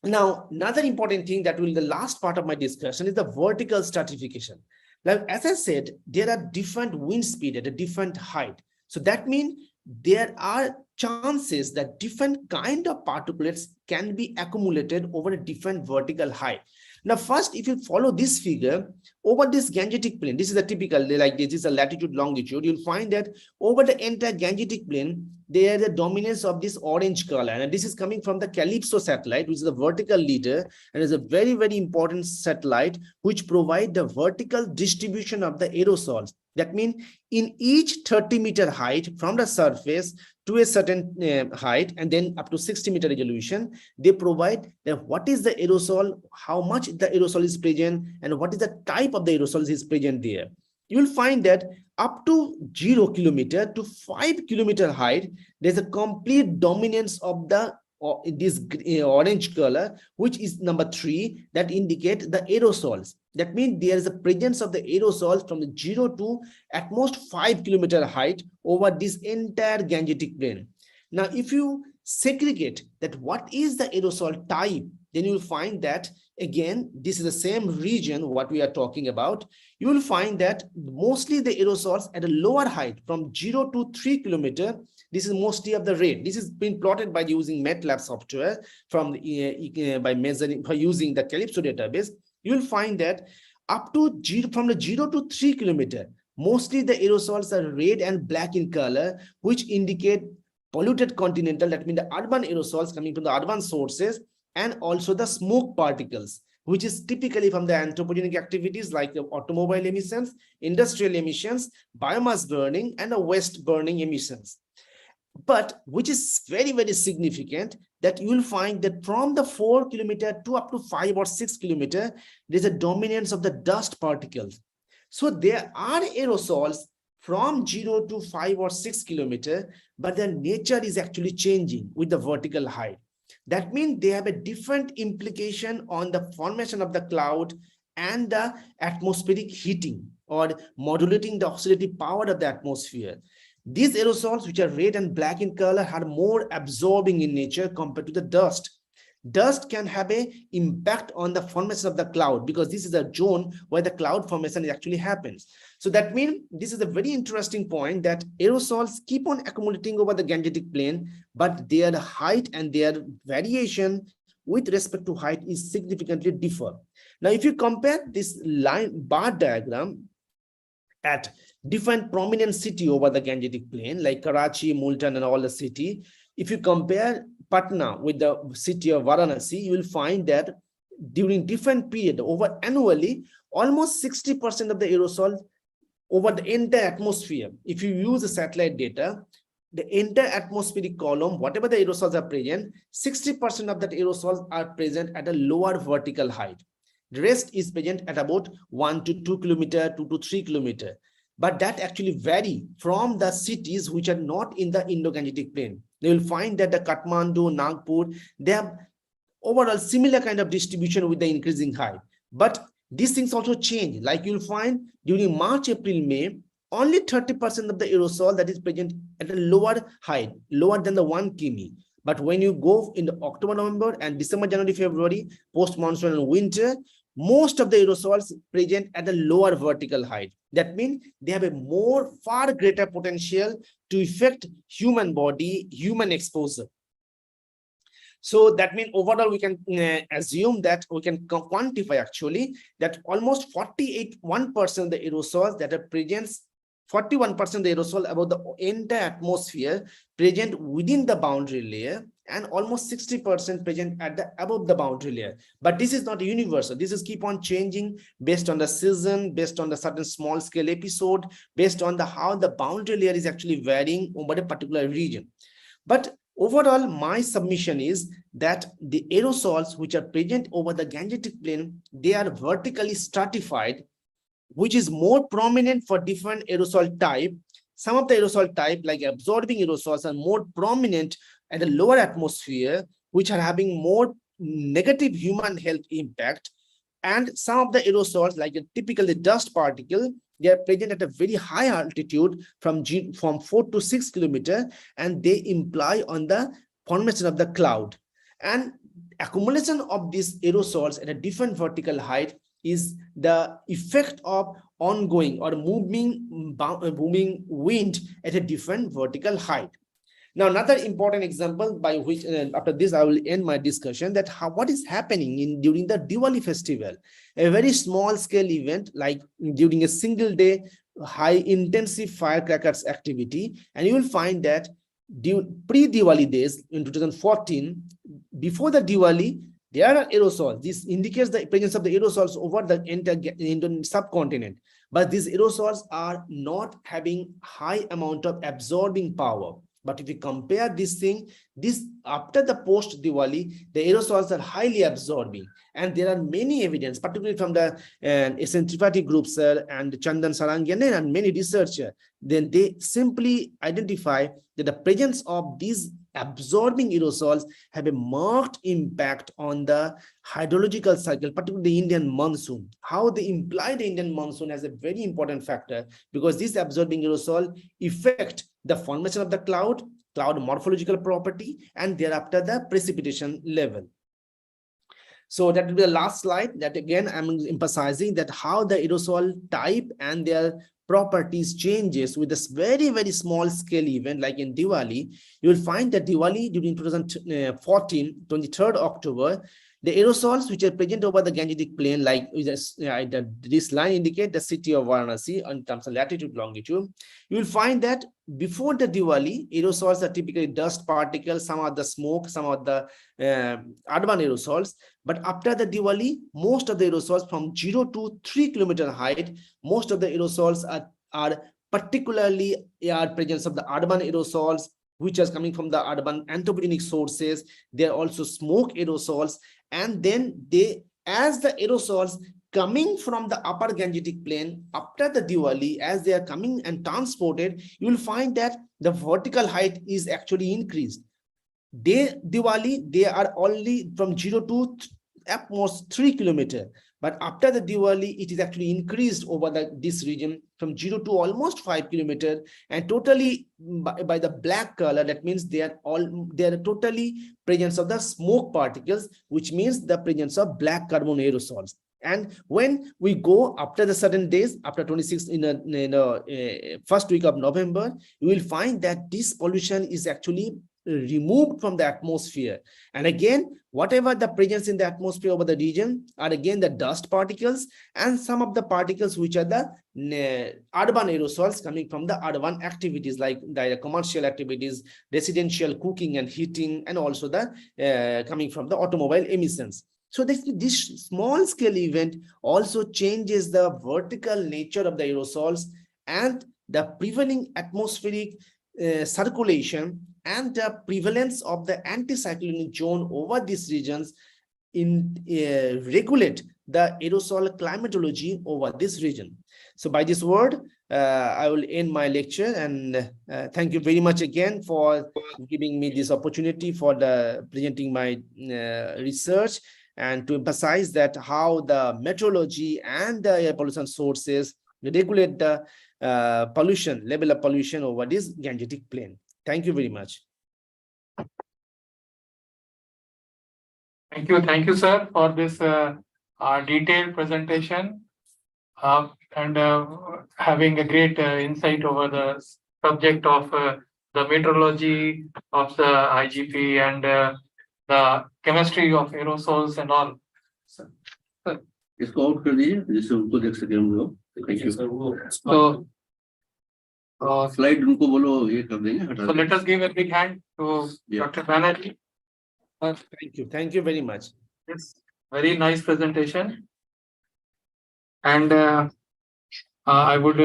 another important thing that will be the last part of my discussion is the vertical stratification. Now, as I said, there are different wind speed at a different height. So that means there are chances that different kind of particulates can be accumulated over a different vertical height. Now, first, if you follow this figure, over this Gangetic Plain, this is a typical, like this is a latitude, longitude, you'll find that over the entire Gangetic Plain, there is the dominance of this orange color. And this is coming from the Calypso satellite, which is a vertical leader, and is a very, very important satellite, which provide the vertical distribution of the aerosols. That means in each 30-meter height from the surface to a certain height, and then up to 60-meter resolution, they provide what is the aerosol, how much the aerosol is present, and what is the type of the aerosols is present there. You will find that up to 0 kilometer to 5 kilometer height, there's a complete dominance of the this orange color, which is number 3, that indicate the aerosols. That means there is a presence of the aerosols from the 0 to at most 5 kilometer height over this entire Gangetic Plain. Now, if you segregate that what is the aerosol type, then you will find that again, this is the same region what we are talking about. You will find that mostly the aerosols at a lower height from 0 to 3 kilometer. This is mostly of the red. This has been plotted by using MATLAB software from by measuring by using the Calypso database. You will find that up to from the 0 to 3 kilometer, mostly the aerosols are red and black in color, which indicate polluted continental, that means the urban aerosols coming from the urban sources, and also the smoke particles, which is typically from the anthropogenic activities like the automobile emissions, industrial emissions, biomass burning, and the waste burning emissions. But which is very, very significant, that you will find that from the 4 kilometer to up to 5 or 6 kilometer, there's a dominance of the dust particles. So there are aerosols from 0 to 5 or 6 kilometer, but their nature is actually changing with the vertical height. That means they have a different implication on the formation of the cloud and the atmospheric heating or modulating the oscillative power of the atmosphere. These aerosols, which are red and black in color, are more absorbing in nature compared to the dust. Dust can have an impact on the formation of the cloud because this is a zone where the cloud formation actually happens. So that means this is a very interesting point, that aerosols keep on accumulating over the Gangetic Plain, but their height and their variation with respect to height is significantly differ. Now, if you compare this line bar diagram at different prominent city over the Gangetic Plain, like Karachi, Multan, and all the city, if you compare Patna with the city of Varanasi, you will find that during different period, over annually, almost 60% of the aerosol over the entire atmosphere. If you use the satellite data, the entire atmospheric column, whatever the aerosols are present, 60% of that aerosols are present at a lower vertical height. The rest is present at about 1 to 2 kilometer, 2 to 3 kilometer. But that actually vary from the cities which are not in the Indo-Gangetic Plain. They will find that the Kathmandu, Nagpur, they have overall similar kind of distribution with the increasing height. But these things also change. Like you'll find during March, April, May, only 30% of the aerosol that is present at a lower height, lower than the 1 km. But when you go in the October, November, and December, January, February, post-monsoon and winter, most of the aerosols present at a lower vertical height. That means they have a far greater potential to affect human body, human exposure. So that means overall we can assume that we can quantify actually that almost 1% of the aerosols that are present, 41% of the aerosol about the entire atmosphere present within the boundary layer, and almost 60% present at the above the boundary layer. But this is not universal. This is keep on changing based on the season, based on the certain small scale episode, based on the how the boundary layer is actually varying over a particular region. But overall, my submission is that the aerosols which are present over the Gangetic Plain, they are vertically stratified, which is more prominent for different aerosol type. Some of the aerosol type, like absorbing aerosols, are more prominent at the lower atmosphere, which are having more negative human health impact. And some of the aerosols, like a typically dust particle, they are present at a very high altitude from 4 to 6 kilometers, and they imply on the formation of the cloud. And accumulation of these aerosols at a different vertical height is the effect of ongoing or moving wind at a different vertical height. Now, another important example by which after this I will end my discussion, that what is happening during the Diwali festival, a very small scale event like during a single day high intensive firecrackers activity, and you will find that pre-Diwali days in 2014, before the Diwali, there are aerosols. This indicates the presence of the aerosols over the entire Indian subcontinent. But these aerosols are not having high amount of absorbing power. But if you compare this thing, after the post-Diwali, the aerosols are highly absorbing. And there are many evidence, particularly from the SN Tripathi groups and Chandan Sarangian and many researchers, then they simply identify that the presence of these absorbing aerosols have a marked impact on the hydrological cycle, particularly the Indian monsoon. How they imply the Indian monsoon as a very important factor, because this absorbing aerosol affect the formation of the cloud morphological property, and thereafter the precipitation level. So that will be the last slide. That again, I'm emphasizing that how the aerosol type and their properties changes with this very, very small scale event like in Diwali. You will find that Diwali during 2014, 23rd October, The aerosols which are present over the Gangetic Plain, like this line indicate the city of Varanasi in terms of latitude, longitude. You will find that before the Diwali, aerosols are typically dust particles, some are the smoke, some are the urban aerosols. But after the Diwali, most of the aerosols from 0 to 3 kilometer height, most of the aerosols are particularly presence of the urban aerosols, which is coming from the urban anthropogenic sources. They are also smoke aerosols. And then as the aerosols coming from the upper Gangetic Plain after the Diwali, as they are coming and transported, you will find that the vertical height is actually increased. Diwali, they are only from 0 to at most 3 kilometers. But after the Diwali, it is actually increased over this region from 0 to almost 5 kilometers, and totally by the black color. That means they are totally presence of the smoke particles, which means the presence of black carbon aerosols. And when we go after the certain days, after 26 in the first week of November, you will find that this pollution is actually removed from the atmosphere. And again, whatever the presence in the atmosphere over the region are again the dust particles and some of the particles which are the urban aerosols coming from the urban activities like the commercial activities, residential cooking and heating, and also the coming from the automobile emissions. So this small scale event also changes the vertical nature of the aerosols and the prevailing atmospheric circulation and the prevalence of the anticyclonic zone over these regions regulate the aerosol climatology over this region. So by this word, I will end my lecture, and thank you very much again for giving me this opportunity for presenting my research, and to emphasize that how the meteorology and the air pollution sources regulate the pollution, level of pollution over this Gangetic Plain. Thank you very much. Thank you, sir, for this detailed presentation and having a great insight over the subject of the meteorology of the IGP and the chemistry of aerosols and all. इसको out कर दीजिए जिससे उनको देख सके हम लोग. Thank you. So slide उनको बोलो ये कर देंगे, हटा so let us give a big hand to Dr. Banerjee. Thank you very much. Yes, very nice presentation. And I would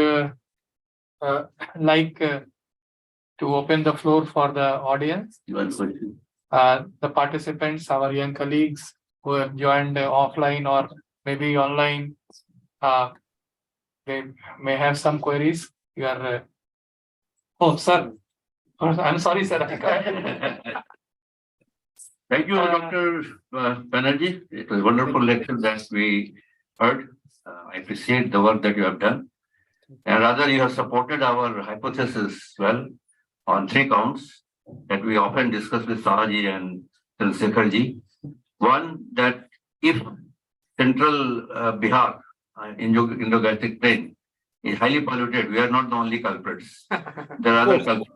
like to open the floor for the audience. One question. The participants, our young colleagues who have joined offline or maybe online, they may have some queries. You are, oh, sir. I'm sorry, sir. Thank you, Dr. Banerjee. It was a wonderful lecture that we heard. I appreciate the work that you have done. And rather, you have supported our hypothesis well on 3 counts that we often discuss with Sahaji and Tirthankar. One, that if central Bihar, Indo-Gangetic Plains, is highly polluted, we are not the only culprits. There are other culprits.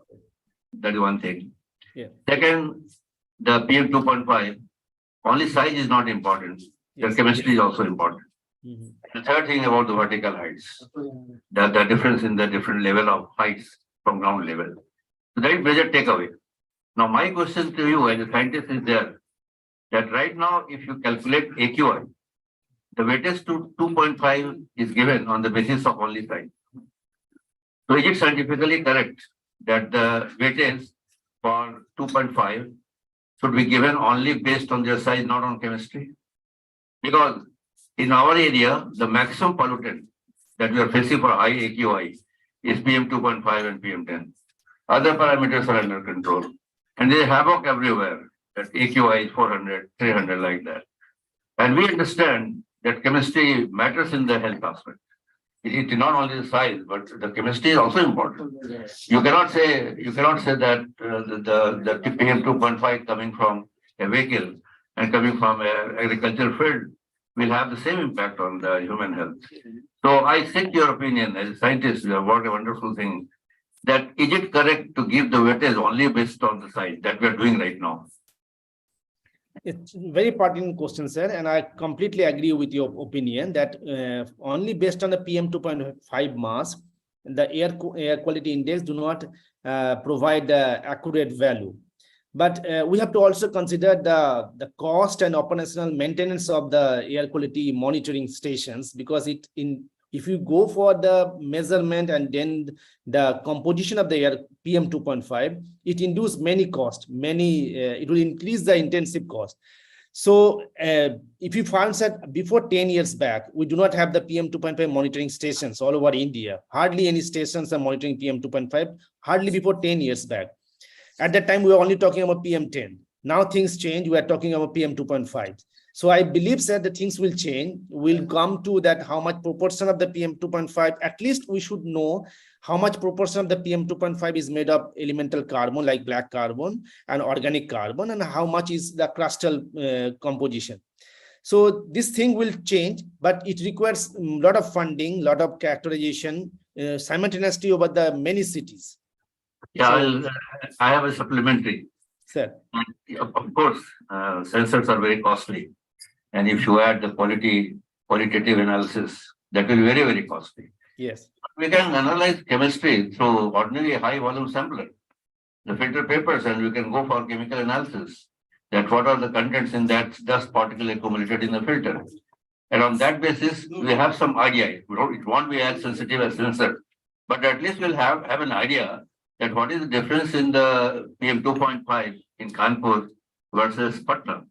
That is one thing. Yeah. Second, the PM 2.5, only size is not important. The chemistry is also important. The third thing about the vertical heights, the difference in the different level of heights from ground level. So that is major takeaway. Now, my question to you as a scientist is there, that right now, if you calculate AQI, the weightage to 2.5 is given on the basis of only size. So is it scientifically correct that the weightage for 2.5 should be given only based on their size, not on chemistry? Because in our area, the maximum pollutant that we are facing for high AQI is PM 2.5 and PM 10. Other parameters are under control. And there is havoc everywhere, that AQI is 400, 300 like that. And we understand that chemistry matters in the health aspect. It is not only the size, but the chemistry is also important. You cannot say that the PM 2.5 coming from a vehicle and coming from an agricultural field will have the same impact on the human health. So I seek your opinion as a scientist. You have worked a wonderful thing. That is it correct to give the weightage only based on the size that we are doing right now? It's very pertinent question, sir, and I completely agree with your opinion that only based on the PM 2.5 mass, the air quality index do not provide the accurate value. But we have to also consider the cost and operational maintenance of the air quality monitoring stations, because if you go for the measurement and then the composition of the air PM 2.5, it induces many costs, it will increase the intensive cost. So if you find that before 10 years back, we do not have the PM 2.5 monitoring stations all over India. Hardly any stations are monitoring PM 2.5, hardly before 10 years back. At that time, we were only talking about PM10. Now things change, we are talking about PM 2.5. So I believe that the things will change. We'll come to that how much proportion of the PM 2.5, at least we should know how much proportion of the PM 2.5 is made of elemental carbon like black carbon and organic carbon, and how much is the crustal composition. So this thing will change, but it requires a lot of funding, a lot of characterization simultaneously over the many cities. Yeah, I have a supplementary. Sir. Of course, sensors are very costly. And if you add the qualitative analysis, that will be very, very costly. Yes. We can analyze chemistry through ordinary high volume sampler, the filter papers, and we can go for chemical analysis. That what are the contents in that dust particle accumulated in the filter. And on that basis, we have some idea. It won't be as sensitive as sensor, but at least we'll have an idea that what is the difference in the PM 2.5 in Kanpur versus Patna.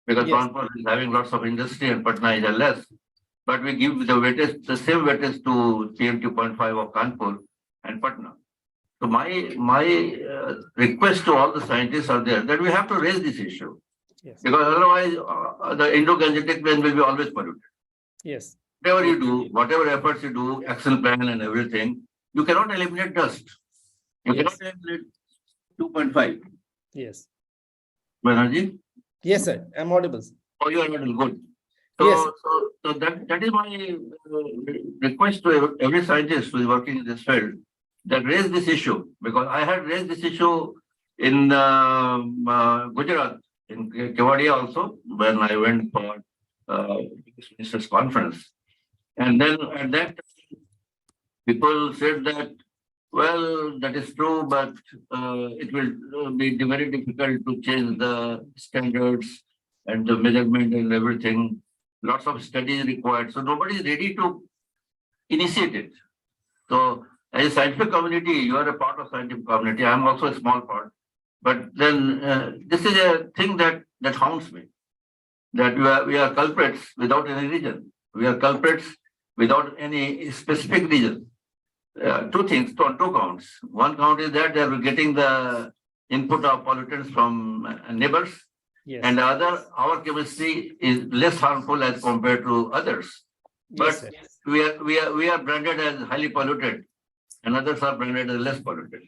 Because Yes. Kanpur is having lots of industry and Patna is less. But we give the weightage, the same weightage to PM 2.5 of Kanpur and Patna. So my request to all the scientists are there that we have to raise this issue. Yes. Because otherwise the Indo-Gangetic Plains will be always polluted. Yes. Whatever you do, whatever efforts you do, action plan and everything, you cannot eliminate dust. You Yes. cannot eliminate 2.5. Yes. Banerjee? Yes, sir. I'm audible. Oh, you are not good. So, Yes. so that is my request to every scientist who is working in this field, that raise this issue, because I had raised this issue in Gujarat, in Kevadia also, when I went for minister's conference. And then at that time, people said that, well, that is true, but it will be very difficult to change the standards and the measurement and everything. Lots of studies required. So nobody is ready to initiate it. So as a scientific community, you are a part of scientific community. I am also a small part. But then this is a thing that haunts me. That we are culprits without any reason. We are culprits without any specific reason. Two things on two counts. One count is that they are getting the input of pollutants from neighbors. Yes. And the other, our chemistry is less harmful as compared to others. But Yes, we are branded as highly polluted, and others are branded as less polluted.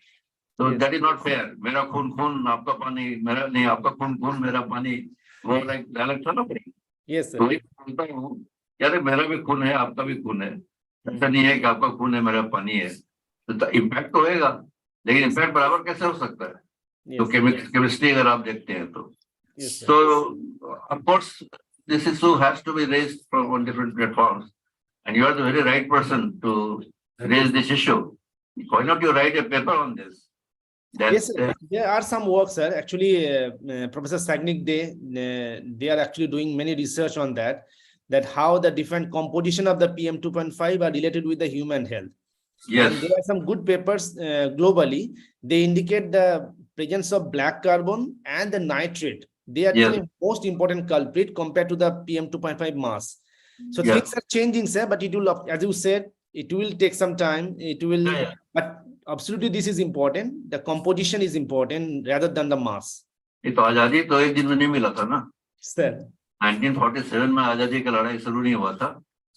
So Yes. that is not fair. Mera khun khun, aapka pani, mera nahi, aapka khun khun, mera pani. वो like dialect था ना भाई. yes, sir. तो वही बोलता हूँ, यार मेरा भी खून है, आपका भी खून है. ऐसा नहीं है कि आपका खून है, मेरा पानी है. तो इम्पैक्ट तो होएगा, लेकिन इम्पैक्ट बराबर कैसे हो सकता है? तो केमिस्ट्री अगर आप देखते हैं तो. Yes, sir. So, of course, this issue has to be raised on different platforms. And you are the very right person to raise this issue. Why not you write a paper on this? Yes, sir. There are some works, sir. Actually, Professor Sagnik, they are actually doing many research on that how the different composition of the PM 2.5 are related with the human health. Yes. And there are some good papers globally. They indicate the presence of black carbon and the nitrate. They are the most important culprit compared to the PM 2.5 mass. So things are changing, sir, but it will, as you said, it will take some time. It will, but absolutely this is important. The composition is important rather than the mass. ये तो आजादी तो एक दिन में नहीं मिला था ना. Sir. 1947 में आजादी का लड़ाई शुरू नहीं हुआ था,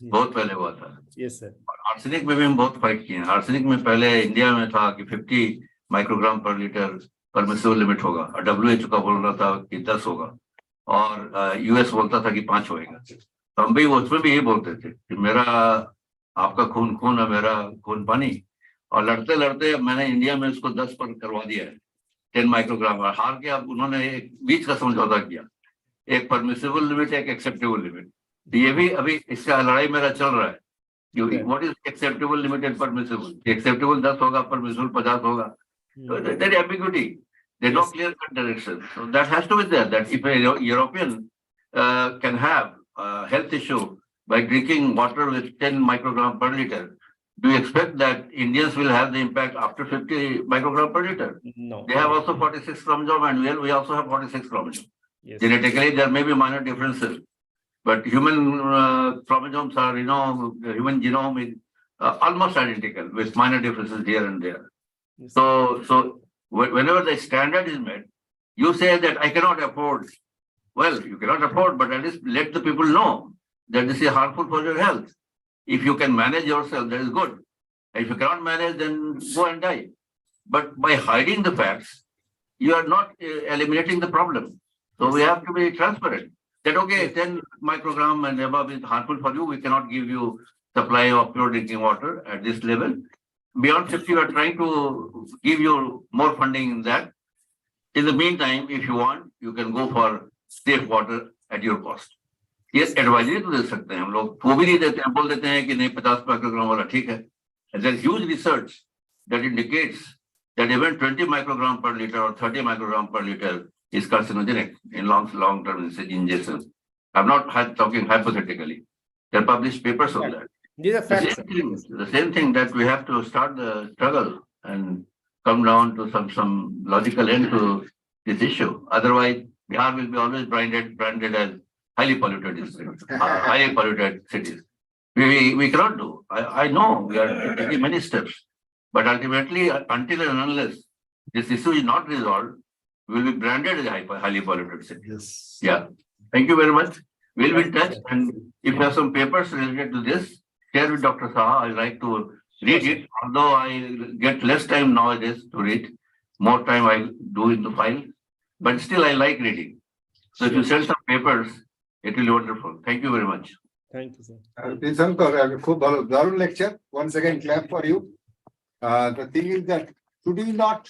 बहुत पहले हुआ था. Yes, sir. आर्सेनिक में भी हम बहुत फाइट किए हैं. आर्सेनिक में पहले इंडिया में था कि 50 माइक्रोग्राम पर लीटर परमिसिबल लिमिट होगा, और WHO का बोल रहा था कि 10 होगा, और US बोलता था कि 5 होएगा. तो हम भी उसमें भी यही बोलते थे कि मेरा आपका खून खून है, मेरा खून पानी. और लड़ते लड़ते मैंने इंडिया में उसको 10 पर करवा दिया है, 10 माइक्रोग्राम. और हार के अब उन्होंने एक बीच का समझौता किया एक परमिसिबल लिमिट एक एक्सेप्टेबल लिमिट। ये भी अभी इसका लड़ाई मेरा चल रहा है। What is acceptable limit and permissible? Acceptable 10 होगा, permissible 50 होगा. So there is ambiguity. There's no clear cut direction. So that has to be there. That if a European can have a health issue by drinking water with 10 microgram per liter, do you expect that Indians will have the impact after 50 microgram per liter? No. They have also 46 chromosome and we also have 46 chromosome. Yes. Genetically, there may be minor differences, but human chromosomes are, the human genome is almost identical with minor differences here and there. Yes. So whenever the standard is met, you say that I cannot afford. Well, you cannot afford, but at least let the people know that this is harmful for your health. If you can manage yourself, that is good. If you cannot manage, then go and die. But by hiding the facts, you are not eliminating the problem. So we have to be transparent. That okay, 10 microgram and above is harmful for you. We cannot give you supply of pure drinking water at this level. Beyond 50, we are trying to give you more funding in that. In the meantime, if you want, you can go for safe water at your cost. Yes, advisory तो दे सकते हैं हम लोग, वो भी नहीं देते हैं, बोल देते हैं कि नहीं 50 माइक्रोग्राम वाला ठीक है. And there is huge research that indicates that even 20 microgram per liter or 30 microgram per liter is carcinogenic in long-term ingestion. I'm not talking hypothetically. There are published papers on that. These are facts. The same thing that we have to start the struggle and come down to some logical end to this issue. Otherwise, Bihar will be always branded as highly polluted districts, highly polluted cities. We cannot do. I know we are taking many steps, but ultimately, until and unless this issue is not resolved, we will be branded as highly polluted cities. Yes. Yeah. Thank you very much. We'll be in touch, and if you have some papers related to this, share with Dr. Saha. I like to read it, although I get less time nowadays to read. More time I do in the file, but still I like reading. So if you send some papers, it will be wonderful. Thank you very much. Thank you, sir. Tirthankar, खूब भालो दारुण lecture. Once again, clap for you. The thing is that should we not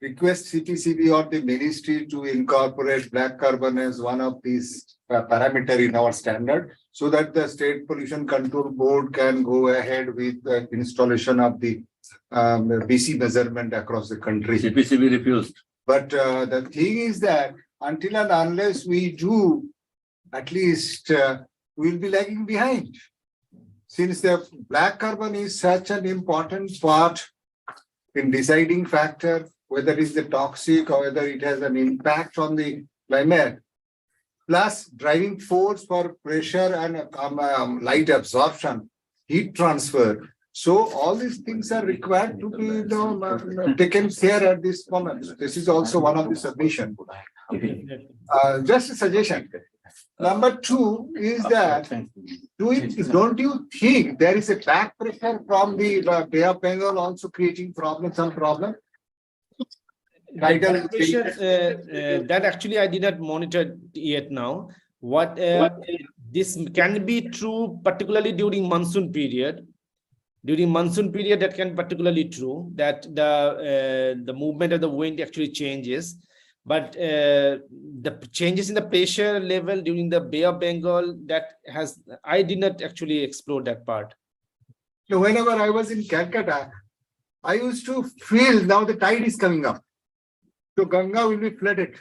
request CPCB or the ministry to incorporate black carbon as one of these parameter in our standard, so that the State Pollution Control Board can go ahead with the installation of the BC measurement across the country. CPCB refused. But the thing is that until and unless we do, at least we'll be lagging behind. Since the black carbon is such an important part in deciding factor, whether it's the toxic or whether it has an impact on the climate, plus driving force for pressure and light absorption, heat transfer. So all these things are required to be taken care at this moment. This is also one of the submission. Just a suggestion. Number two is that, don't you think there is a back pressure from the Bay of Bengal also creating some problem? That actually I did not monitor yet now. What this can be true, particularly during monsoon period. During monsoon period, that can be particularly true, that the movement of the wind actually changes. But the changes in the pressure level during the Bay of Bengal, I did not actually explore that part. So whenever I was in Calcutta, I used to feel now the tide is coming up. So Ganga will be flooded.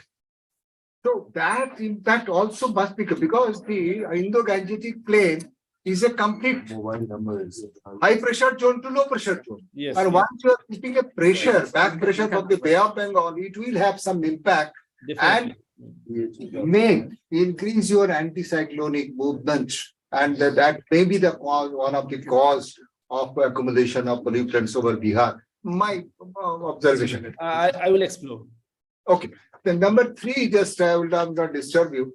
So that impact also must be, because the Indo-Gangetic Plain is a complete high pressure zone to low pressure zone. Yes. And once you are keeping a pressure, back pressure from the Bay of Bengal, it will have some impact. Definitely. And may increase your anticyclonic movement. And that may be the cause, one of the cause of accumulation of pollutants over Bihar. My observation. I will explore. Okay. Then number three, just I will not disturb you.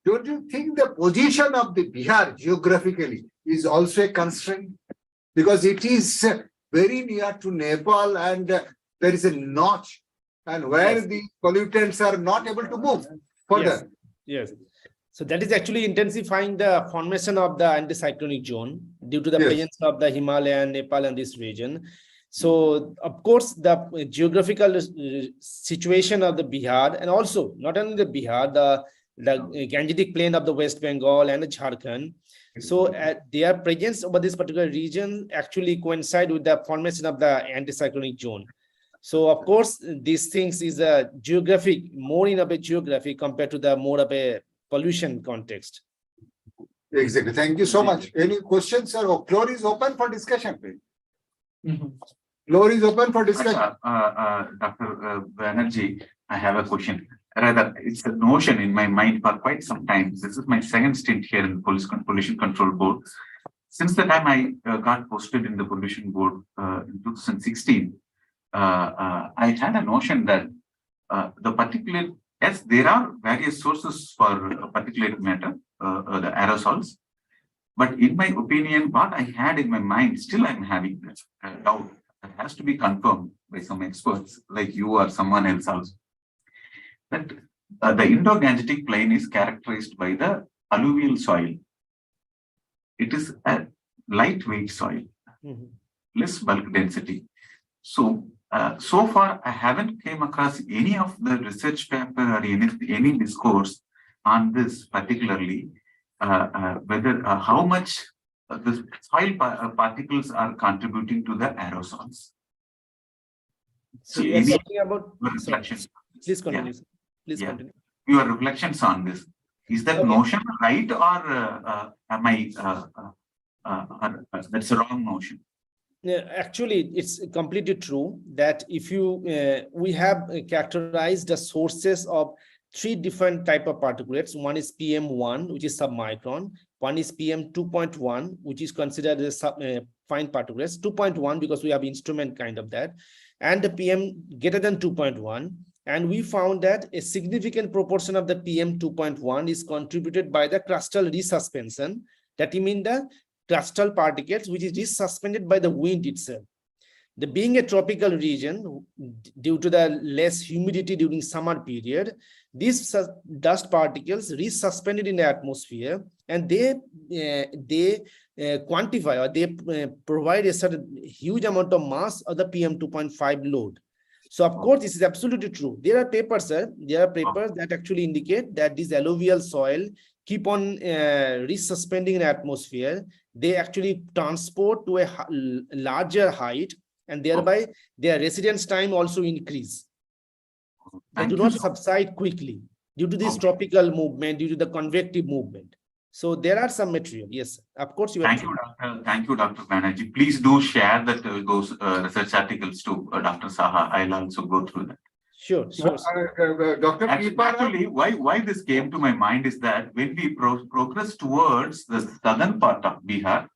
Don't you think the position of the Bihar geographically is also a constraint? Because it is very near to Nepal and there is a notch, and where the pollutants are not able to move further. Yes. So that is actually intensifying the formation of the anticyclonic zone due to the presence of the Himalaya and Nepal and this region. So, of course, the geographical situation of the Bihar, and also not only the Bihar, the Gangetic Plain of the West Bengal and the Jharkhand. So, their presence over this particular region actually coincide with the formation of the anticyclonic zone. So, of course, these things is a geographic, more in of a geography compared to the more of a pollution context. Exactly. Thank you so much. Any questions, sir? Oh, floor is open for discussion, please. Floor is open for discussion. Dr. Banerjee, I have a question. Rather, it's a notion in my mind for quite some time. This is my second stint here in the Pollution Control Board. Since the time I got posted in the Pollution Board in 2016, I had a notion that the particulate, yes, there are various sources for particulate matter, the aerosols. But in my opinion, what I had in my mind, still I'm having that doubt. It has to be confirmed by some experts like you or someone else also. That the Indo-Gangetic Plain is characterized by the alluvial soil. It is a lightweight soil, less bulk density. So, so far I haven't came across any of the research paper or any discourse on this particularly, whether how much the soil particles are contributing to the aerosols. So, you're any talking about, reflections? please continue. Yeah. Please Yeah. continue. Your reflections on this. Is that Okay. notion right, or am I that's a wrong notion? Yeah, actually, it's completely true that if you we have characterized the sources of three different type of particulates. One is PM1, which is submicron. One is PM2.1, which is considered as fine particulates. 2.1 because we have instrument kind of that, and the PM greater than 2.1. And we found that a significant proportion of the PM2.1 is contributed by the crustal resuspension. That means the crustal particles, which is resuspended by the wind itself. The being a tropical region, due to the less humidity during summer period, these dust particles resuspended in the atmosphere, and they quantify, or they provide a certain huge amount of mass of the PM2.5 load. So, of course, this is absolutely true. There are papers, sir. There are papers that actually indicate that this alluvial soil keep on resuspending in the atmosphere. They actually transport to a larger height, and thereby their residence time also increase. They do not subside quickly due to this tropical movement, due to the convective movement. So there are some material. Yes, of course. Thank you, Doctor. Thank you, Dr. Banerjee. Please do share that those research articles to Dr. Saha. I'll also go through that. Sure. Dr. Actually, why this came to my mind is that when we progress towards the southern part of Bihar,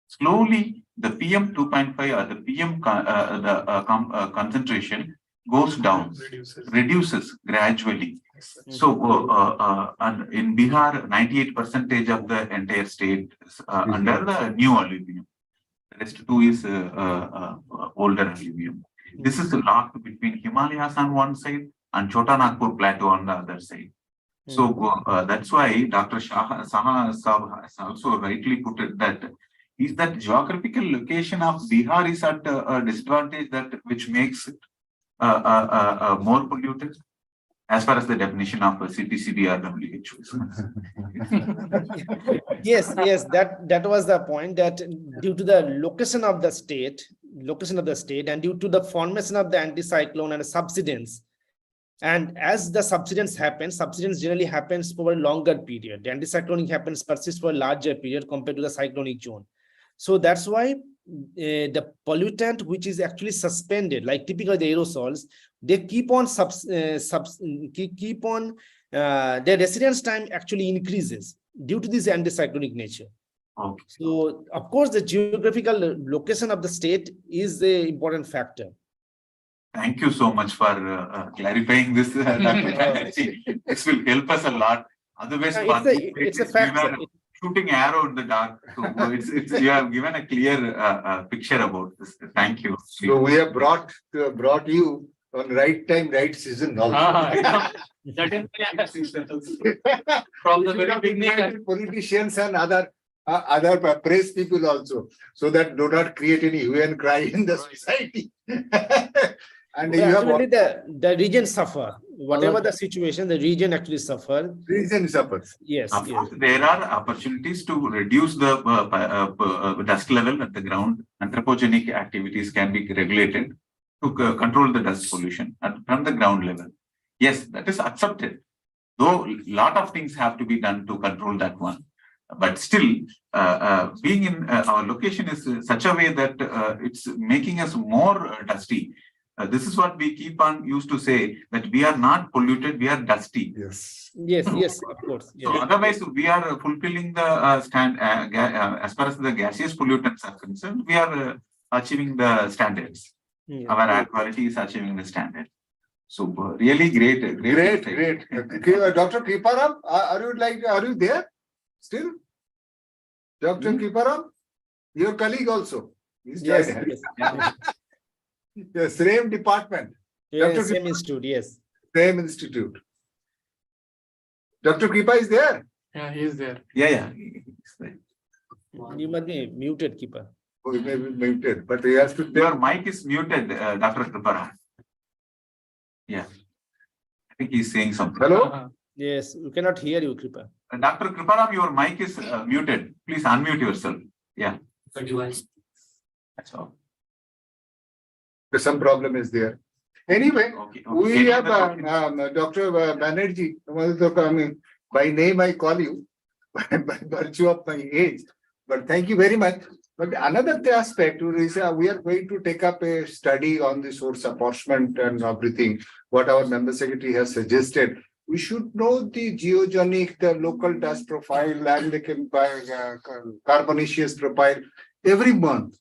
slowly the PM2.5 or the PM concentration goes down, reduces gradually. So, and in Bihar, 98% of the entire state is under the new alluvium. The rest too is older alluvium. This is locked between Himalayas on one side and Chota Nagpur Plateau on the other side. So that's why Dr. Saha has also rightly put it that is that geographical location of Bihar is at a disadvantage that which makes it more polluted as far as the definition of CPCB or WHO is concerned. Yes, that was the point, that due to the location of the state, and due to the formation of the anticyclone and the subsidence, and as the subsidence generally happens for a longer period. The anticyclonic persists for a larger period compared to the cyclonic zone. So that's why the pollutant which is actually suspended, like typically the aerosols, they keep on their residence time actually increases due to this anticyclonic nature. Okay. So of course the geographical location of the state is the important factor. Thank you so much for clarifying this. This will help us a lot. Otherwise, it's a fact. Shooting arrow in the dark. So you have given a clear picture about this. Thank you. So we have brought you on right time, right season also. From the very beginning, politicians and other other press people also, so that do not create any hue and cry in the society. And you have Actually, the region suffer. Whatever the situation, the region actually suffer. reason suffers. Yes, Of yes. course, there are opportunities to reduce the dust level at the ground. Anthropogenic activities can be regulated to control the dust pollution from the ground level. Yes, that is accepted. Though a lot of things have to be done to control that one. But still, being in our location is such a way that it's making us more dusty. This is what we keep on used to say, that we are not polluted, we are dusty. Yes. Yes, yes, of course. So otherwise, we are fulfilling the as far as the gaseous pollutants are concerned, we are achieving the standards. Yeah. Our air quality is achieving the standard. So really great. Dr. Kriparam, are you there still? Dr. Kriparam, your colleague also. He's Yes, joined. yes. The same department, Yeah, Dr. same institute, yes. same institute. Dr. Kripa is there. Yeah, he is there. Yeah. You must be muted, keeper. Oh, he may be muted, but he has to Your mic is muted, Dr. Kriparam. Yeah. I think he's saying something. Hello? Yes, we cannot hear you, Kripa. Dr. Kriparam, your mic is muted. Please unmute yourself. Yeah. That's all. Some problem is there. Anyway, Okay. we have Okay. Dr. Banerjee. I mean, by name I call you, by virtue of my age. But thank you very much. But another aspect is we are going to take up a study on the source apportionment and everything. What our member secretary has suggested. We should know the geogenic, the local dust profile, and the carbonaceous profile every month,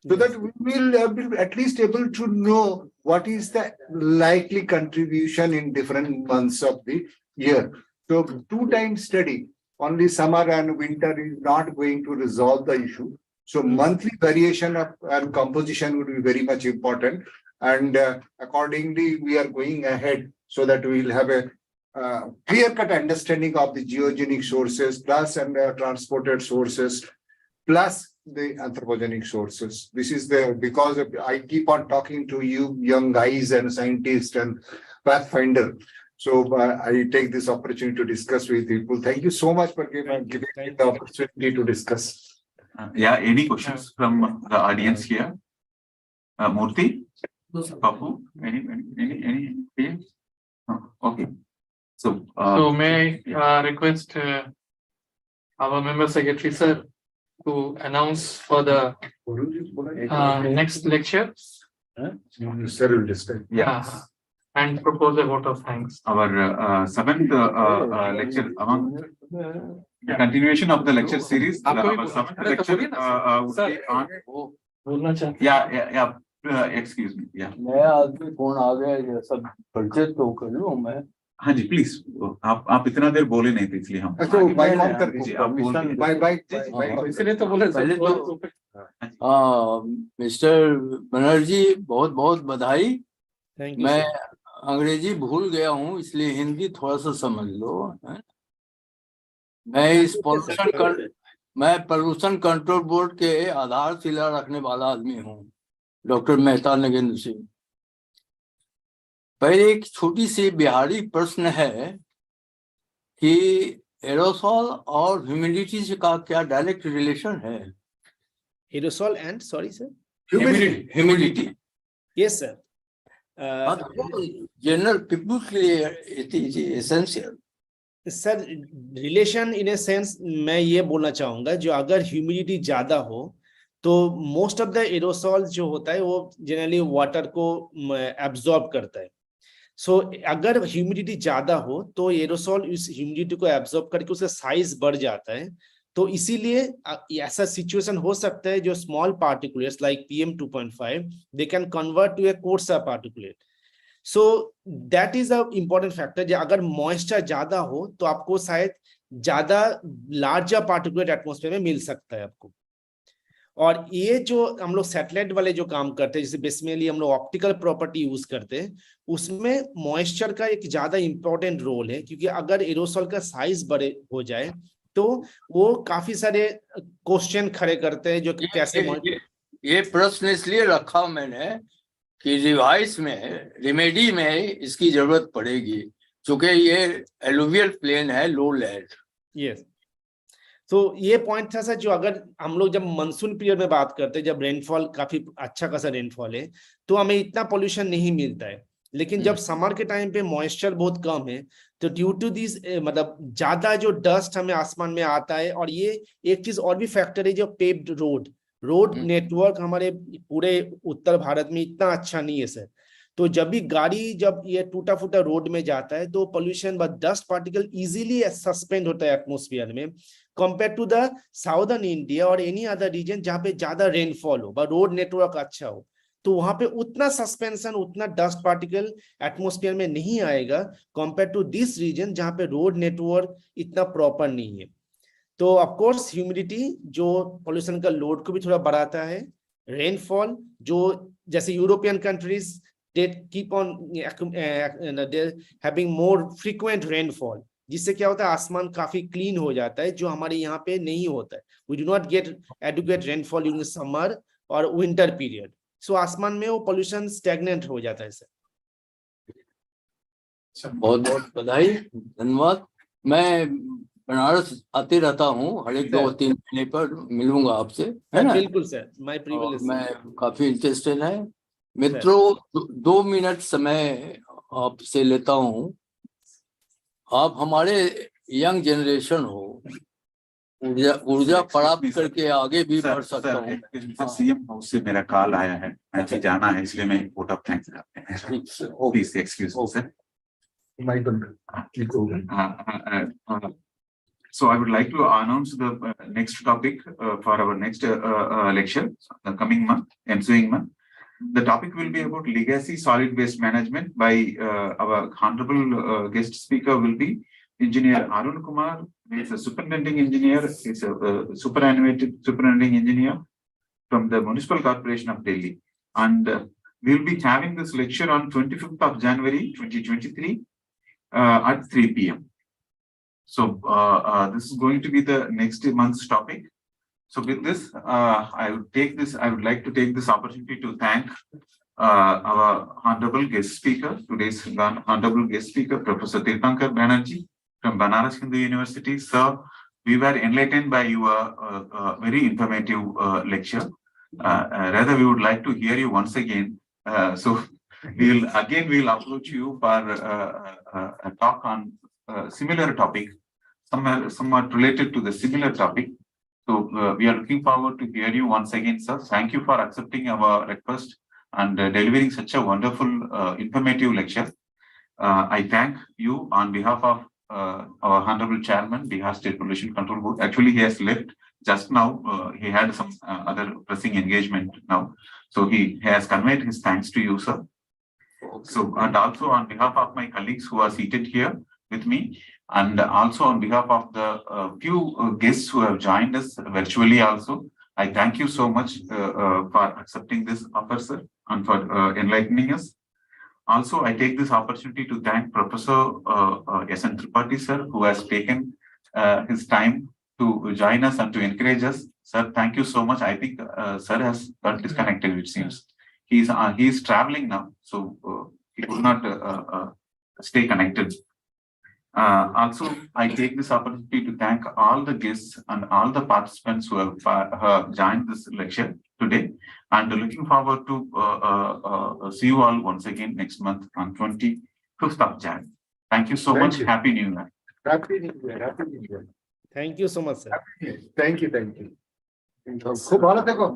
so that we will be at least able to know what is the likely contribution in different months of the year. So 2-time study, only summer and winter, is not going to resolve the issue. So monthly variation of and composition would be very much important. And accordingly, we are going ahead so that we will have a clear-cut understanding of the geogenic sources, plus and transported sources, plus the anthropogenic sources. This is because I keep on talking to you young guys and scientists and pathfinder. So I take this opportunity to discuss with people. Thank you so much for giving me the opportunity to discuss. Yeah, any questions from the audience here? Murthy? Papu? Any? No. Okay. So may I request our member secretary, sir, to announce for the next lecture. Sir will discuss. yeah. And propose a vote of thanks. Our seventh lecture, among the continuation of the lecture series, our seventh lecture would be on. Yeah. Excuse me. Yeah. हाँ जी, please आप इतना देर बोले नहीं थे, इसलिए हम mic on कर दीजिए, आप बोल दीजिए। बाय इसलिए तो बोले मिस्टर बनर्जी, बहुत बहुत बधाई। Thank you, मैं sir. अंग्रेजी भूल गया हूँ, इसलिए हिंदी थोड़ा सा समझ लो। मैं प्रदूषण कंट्रोल बोर्ड के आधारशिला रखने वाला आदमी हूँ, डॉक्टर मेहता नगेंद्र सिंह। पहले एक छोटी सी बिहारी प्रश्न है कि एरोसॉल और ह्यूमिडिटी से का क्या डायरेक्ट रिलेशन है? Aerosol and, sorry, sir? Humidity. Yes, sir. General people के लिए it is essential. Sir, relation in a sense मैं ये बोलना चाहूंगा, जो अगर ह्यूमिडिटी ज्यादा हो तो मोस्ट ऑफ द एरोसॉल जो होता है वो जनरली वाटर को एब्जॉर्ब करता है। सो अगर ह्यूमिडिटी ज्यादा हो तो एरोसॉल उस ह्यूमिडिटी को एब्जॉर्ब करके उसका साइज बढ़ जाता है। तो इसीलिए ऐसा सिचुएशन हो सकता है जो small particulates like PM2.5 they can convert to a coarser particulate. So that is a important factor. अगर मॉइस्चर ज्यादा हो तो आपको शायद ज्यादा लार्जर पार्टिकुलेट एटमॉस्फेयर में मिल सकता है आपको। और ये जो हम लोग सैटेलाइट वाले जो काम करते हैं, जैसे बेसिकली हम लोग ऑप्टिकल प्रॉपर्टी यूज करते हैं, उसमें मॉइस्चर का एक ज्यादा इंपॉर्टेंट रोल है, क्योंकि अगर एरोसॉल का साइज बड़े हो जाए तो वो काफी सारे क्वेश्चन खड़े करते हैं जो कि कैसे ये प्रश्न इसलिए रखा मैंने कि रिवाइज में रेमेडी में इसकी जरूरत पड़ेगी, क्योंकि ये एलुवियल प्लेन है, लो लैंड। यस, तो ये पॉइंट था सर, जो अगर हम लोग जब मानसून पीरियड में बात करते हैं, जब रेनफॉल काफी अच्छा खासा रेनफॉल है, तो हमें इतना पोल्यूशन नहीं मिलता है। लेकिन जब समर के टाइम पे मॉइस्चर बहुत कम है, तो ड्यू टू दिस मतलब ज्यादा जो डस्ट हमें आसमान में आता है। और ये एक चीज और भी फैक्टर है, जो पेव्ड रोड नेटवर्क हमारे पूरे उत्तर भारत में इतना अच्छा नहीं है सर। तो जब भी गाड़ी जब ये टूटा फूटा रोड में जाता है, तो पोल्यूशन व डस्ट पार्टिकल इजीली सस्पेंड होता है एटमोस्फियर में, compare to the southern India और एनी अदर रीजन जहाँ पे ज्यादा रेनफॉल हो, रोड नेटवर्क अच्छा हो, तो वहां पे उतना सस्पेंशन, उतना डस्ट पार्टिकल एटमोस्फियर में नहीं आएगा कंपेयर टू दिस रीजन जहाँ पे रोड नेटवर्क इतना प्रॉपर नहीं है। तो ऑफ कोर्स ह्यूमिडिटी जो पोल्यूशन का लोड को भी थोड़ा बढ़ाता है। रेनफॉल जो जैसे European countries they keep on having more frequent rainfall, जिससे क्या होता है आसमान काफी क्लीन हो जाता है, जो हमारे यहाँ पे नहीं होता है। We do not get adequate rainfall during summer और विंटर पीरियड, सो आसमान में वो पोल्यूशन स्टैग्नेंट हो जाता है सर। बहुत बहुत बधाई, धन्यवाद। मैं बनारस आते रहता हूँ, हर एक 2-3 महीने पर मिलूंगा आपसे, है ना? बिल्कुल सर, माय प्रिविलेज। मैं काफी इंटरेस्टेड है। मित्रों, 2 मिनट समय आपसे लेता हूँ। आप हमारे यंग जनरेशन हो, ऊर्जा प्राप्त करके आगे भी बढ़ सकता हूँ। सीएम हाउस से मेरा कॉल आया है, मुझे जाना है, इसलिए मैं वोट ऑफ थैंक्स करते हैं। Please excuse me sir. So I would like to announce the next topic for our next lecture, the coming month, ensuing month. The topic will be about legacy solid waste management by our honorable guest speaker will be Engineer Arun Kumar. He is a superintending engineer. He is a superintending engineer from the Municipal Corporation of Delhi. And we will be having this lecture on 25th of January 2023 at 3 p.m. So this is going to be the next month's topic. So with this, I would like to take this opportunity to thank our honorable guest speaker, today's honorable guest speaker, Professor Tirthankar Banerjee from Banaras Hindu University. Sir, we were enlightened by your very informative lecture. Rather, we would like to hear you once again. So we'll approach you for a talk on similar topic, somewhat related to the similar topic. So we are looking forward to hear you once again, sir. Thank you for accepting our request and delivering such a wonderful, informative lecture. I thank you on behalf of our honorable chairman, Bihar State Pollution Control Board. Actually, he has left just now. He had some other pressing engagement now. So he has conveyed his thanks to you, sir. So, and also on behalf of my colleagues who are seated here with me, and also on behalf of the few guests who have joined us virtually also, I thank you so much for accepting this offer, sir, and for enlightening us. Also, I take this opportunity to thank Professor S.N. Tripathi, sir, who has taken his time to join us and to encourage us. Sir, thank you so much. I think sir has got disconnected, it seems. He is traveling now, so he could not stay connected. Also, I take this opportunity to thank all the guests and all the participants who have joined this lecture today, and looking forward to see you all once again next month on 25th of Jan. Thank you so much. Happy New Year. Happy New Year. Happy New Year. Thank you so much, sir. Thank you. Thank you. खूब भालो देखो।